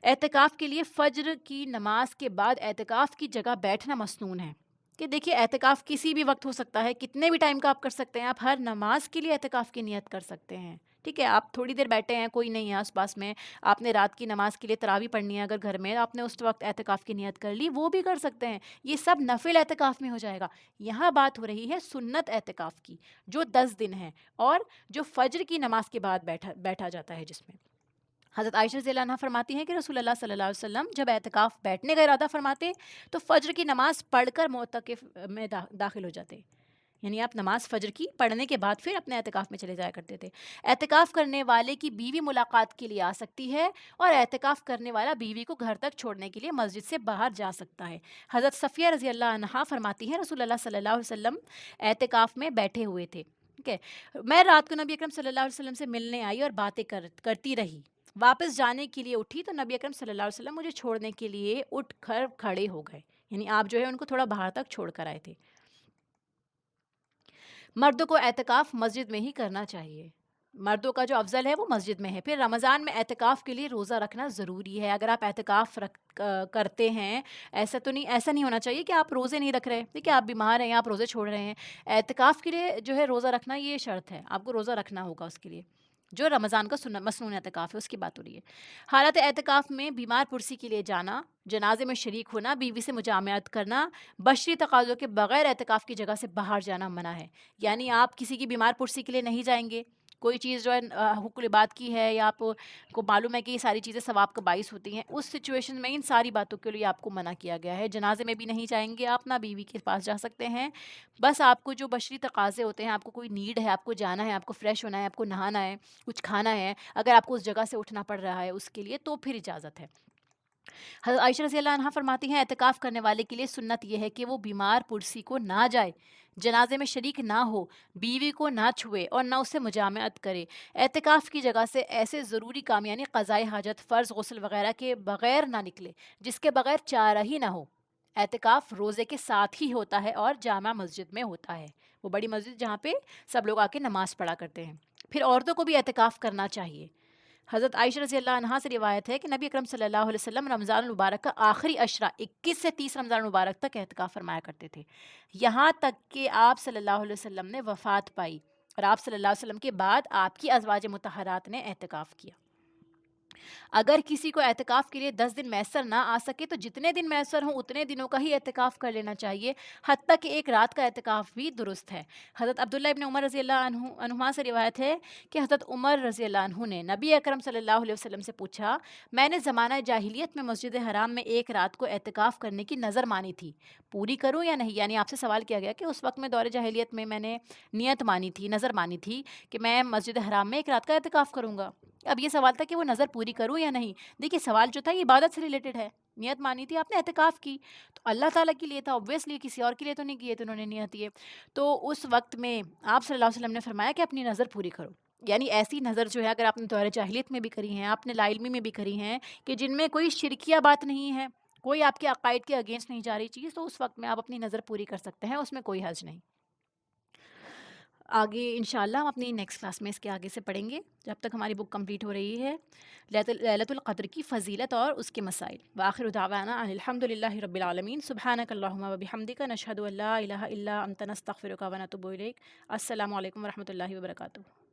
اعتکاف کے لیے فجر کی نماز کے بعد اعتکاف کی جگہ بیٹھنا مسنون ہے. کہ دیکھیے اعتکاف کسی بھی وقت ہو سکتا ہے, کتنے بھی ٹائم کا آپ کر سکتے ہیں. آپ ہر نماز کے لیے اعتکاف کی نیت کر سکتے ہیں. ٹھیک ہے, آپ تھوڑی دیر بیٹھے ہیں, کوئی نہیں ہے آس پاس میں, آپ نے رات کی نماز کے لیے تراویح پڑھنی ہے اگر گھر میں, آپ نے اس وقت اعتکاف کی نیت کر لی, وہ بھی کر سکتے ہیں. یہ سب نفل اعتکاف میں ہو جائے گا. یہاں بات ہو رہی ہے سنت اعتکاف کی جو 10 دن ہے اور جو فجر کی نماز کے بعد بیٹھا جاتا ہے, جس میں حضرت عائشہ رضی اللہ عنہا فرماتی ہیں کہ رسول اللہ صلی اللہ علیہ وسلم جب اعتکاف بیٹھنے کا ارادہ فرماتے تو فجر کی نماز پڑھ کر معتکف میں داخل ہو جاتے. یعنی آپ نماز فجر کی پڑھنے کے بعد پھر اپنے اعتکاف میں چلے جایا کرتے تھے. اعتکاف کرنے والے کی بیوی ملاقات کے لیے آ سکتی ہے اور اعتکاف کرنے والا بیوی کو گھر تک چھوڑنے کے لیے مسجد سے باہر جا سکتا ہے. حضرت صفیہ رضی اللہ عنہا فرماتی ہیں رسول اللہ صلی اللہ علیہ وسلم اعتکاف میں بیٹھے ہوئے تھے. ٹھیک ہے, میں رات کو نبی اکرم صلی اللہ علیہ وسلم سے ملنے آئی اور باتیں کرتی رہی. واپس جانے کے لیے اٹھی تو نبی اکرم صلی اللہ علیہ وسلم مجھے چھوڑنے کے لیے اٹھ کر کھڑے ہو گئے. یعنی آپ جو ہے ان کو تھوڑا باہر تک چھوڑ کر آئے تھے. مردوں کو اعتکاف مسجد میں ہی کرنا چاہیے. مردوں کا جو افضل ہے وہ مسجد میں ہے. پھر رمضان میں اعتکاف کے لیے روزہ رکھنا ضروری ہے. اگر آپ اعتکاف کرتے ہیں, ایسا نہیں ہونا چاہیے کہ آپ روزے نہیں رکھ رہے. ٹھیک ہے, آپ بیمار ہیں, آپ روزے چھوڑ رہے ہیں. اعتکاف کے لیے جو ہے روزہ رکھنا یہ شرط ہے, آپ کو روزہ رکھنا ہوگا اس کے لیے. جو رمضان کا مسنون اعتکاف ہے اس کی بات ہو رہی ہے. حالت اعتکاف میں بیمار پرسی کے لیے جانا, جنازے میں شریک ہونا, بیوی سے مجامعت کرنا, بشری تقاضوں کے بغیر اعتکاف کی جگہ سے باہر جانا منع ہے. یعنی آپ کسی کی بیمار پرسی کے لیے نہیں جائیں گے. کوئی چیز جو ہے حق العباد کی ہے یا آپ کو معلوم ہے کہ یہ ساری چیزیں ثواب کا باعث ہوتی ہیں, اس سچویشن میں ان ساری باتوں کے لیے آپ کو منع کیا گیا ہے. جنازے میں بھی نہیں جائیں گے آپ, نہ بیوی کے پاس جا سکتے ہیں. بس آپ کو جو بشری تقاضے ہوتے ہیں, آپ کو کوئی نیڈ ہے, آپ کو جانا ہے, آپ کو فریش ہونا ہے, آپ کو نہانا ہے, کچھ کھانا ہے, اگر آپ کو اس جگہ سے اٹھنا پڑ رہا ہے اس کے لیے تو پھر اجازت ہے. حضرت عائشہ رضی اللہ عنہا فرماتی ہیں اعتکاف کرنے والے کے لیے سنت یہ ہے کہ وہ بیمار پرسی کو نہ جائے, جنازے میں شریک نہ ہو, بیوی کو نہ چھوئے اور نہ اس سے مجامعت کرے. اعتکاف کی جگہ سے ایسے ضروری کام یعنی قضائے حاجت, فرض, غسل وغیرہ کے بغیر نہ نکلے جس کے بغیر چارہ ہی نہ ہو. اعتکاف روزے کے ساتھ ہی ہوتا ہے اور جامع مسجد میں ہوتا ہے, وہ بڑی مسجد جہاں پہ سب لوگ آ کے نماز پڑھا کرتے ہیں. پھر عورتوں کو بھی اعتکاف کرنا چاہیے. حضرت عائشہ رضی اللہ عنہا سے روایت ہے کہ نبی اکرم صلی اللہ علیہ وسلم رمضان المبارک کا آخری عشرہ 21 سے 30 رمضان المبارک تک اعتکاف فرمایا کرتے تھے, یہاں تک کہ آپ صلی اللہ علیہ وسلم نے وفات پائی اور آپ صلی اللہ علیہ وسلم کے بعد آپ کی ازواج مطہرات نے اعتکاف کیا. اگر کسی کو اعتکاف کے لیے 10 دن میسر نہ آ سکے تو جتنے دن میسر ہوں اتنے دنوں کا ہی اعتکاف کر لینا چاہیے, حتیٰ کہ ایک رات کا اعتکاف بھی درست ہے. حضرت عبداللہ ابن عمر رضی اللہ عنہما سے روایت ہے کہ حضرت عمر رضی اللہ عنہ نے نبی اکرم صلی اللہ علیہ وسلم سے پوچھا, میں نے زمانہ جاہلیت میں مسجد حرام میں ایک رات کو اعتکاف کرنے کی نظر مانی تھی, پوری کروں یا نہیں. یعنی آپ سے سوال کیا گیا کہ اس وقت میں دور جاہلیت میں نے نیت مانی تھی, نظر مانی تھی کہ میں مسجد حرام میں ایک رات کا اعتکاف کروں گا. اب یہ سوال تھا کہ وہ نظر پوری کروں یا نہیں. دیکھیے سوال جو تھا یہ عبادت سے ریلیٹڈ ہے, نیت مانی تھی آپ نے, اعتکاف کی تو اللہ تعالیٰ کے لیے تھا, اوبویسلی کسی اور کے لیے تو نہیں کیے تھے انہوں نے نیت یہ. تو اس وقت میں آپ صلی اللہ علیہ وسلم نے فرمایا کہ اپنی نظر پوری کرو. یعنی ایسی نظر جو ہے اگر آپ نے دور جاہلیت میں بھی کری ہیں, آپ نے لا علمی میں بھی کری ہیں کہ جن میں کوئی شرکیہ بات نہیں ہے, کوئی آپ کے عقائد کے اگینسٹ نہیں جا رہی چیز, تو اس وقت میں آپ اپنی نظر پوری کر سکتے ہیں, اس میں کوئی حرج نہیں. آگے انشاءاللہ ہم اپنی نیکسٹ کلاس میں اس کے آگے سے پڑھیں گے, جب تک ہماری بک کمپلیٹ ہو رہی ہے, لیلۃ القدر کی فضیلت اور اس کے مسائل. وآخر دعوانا ان الحمد للہ رب العالمین. سبحانک اللہم و بحمدک, نشہد ان لا الہ الا انت, نستغفرک و نتوب الیک. السلام علیکم و رحمۃ اللہ وبرکاتہ.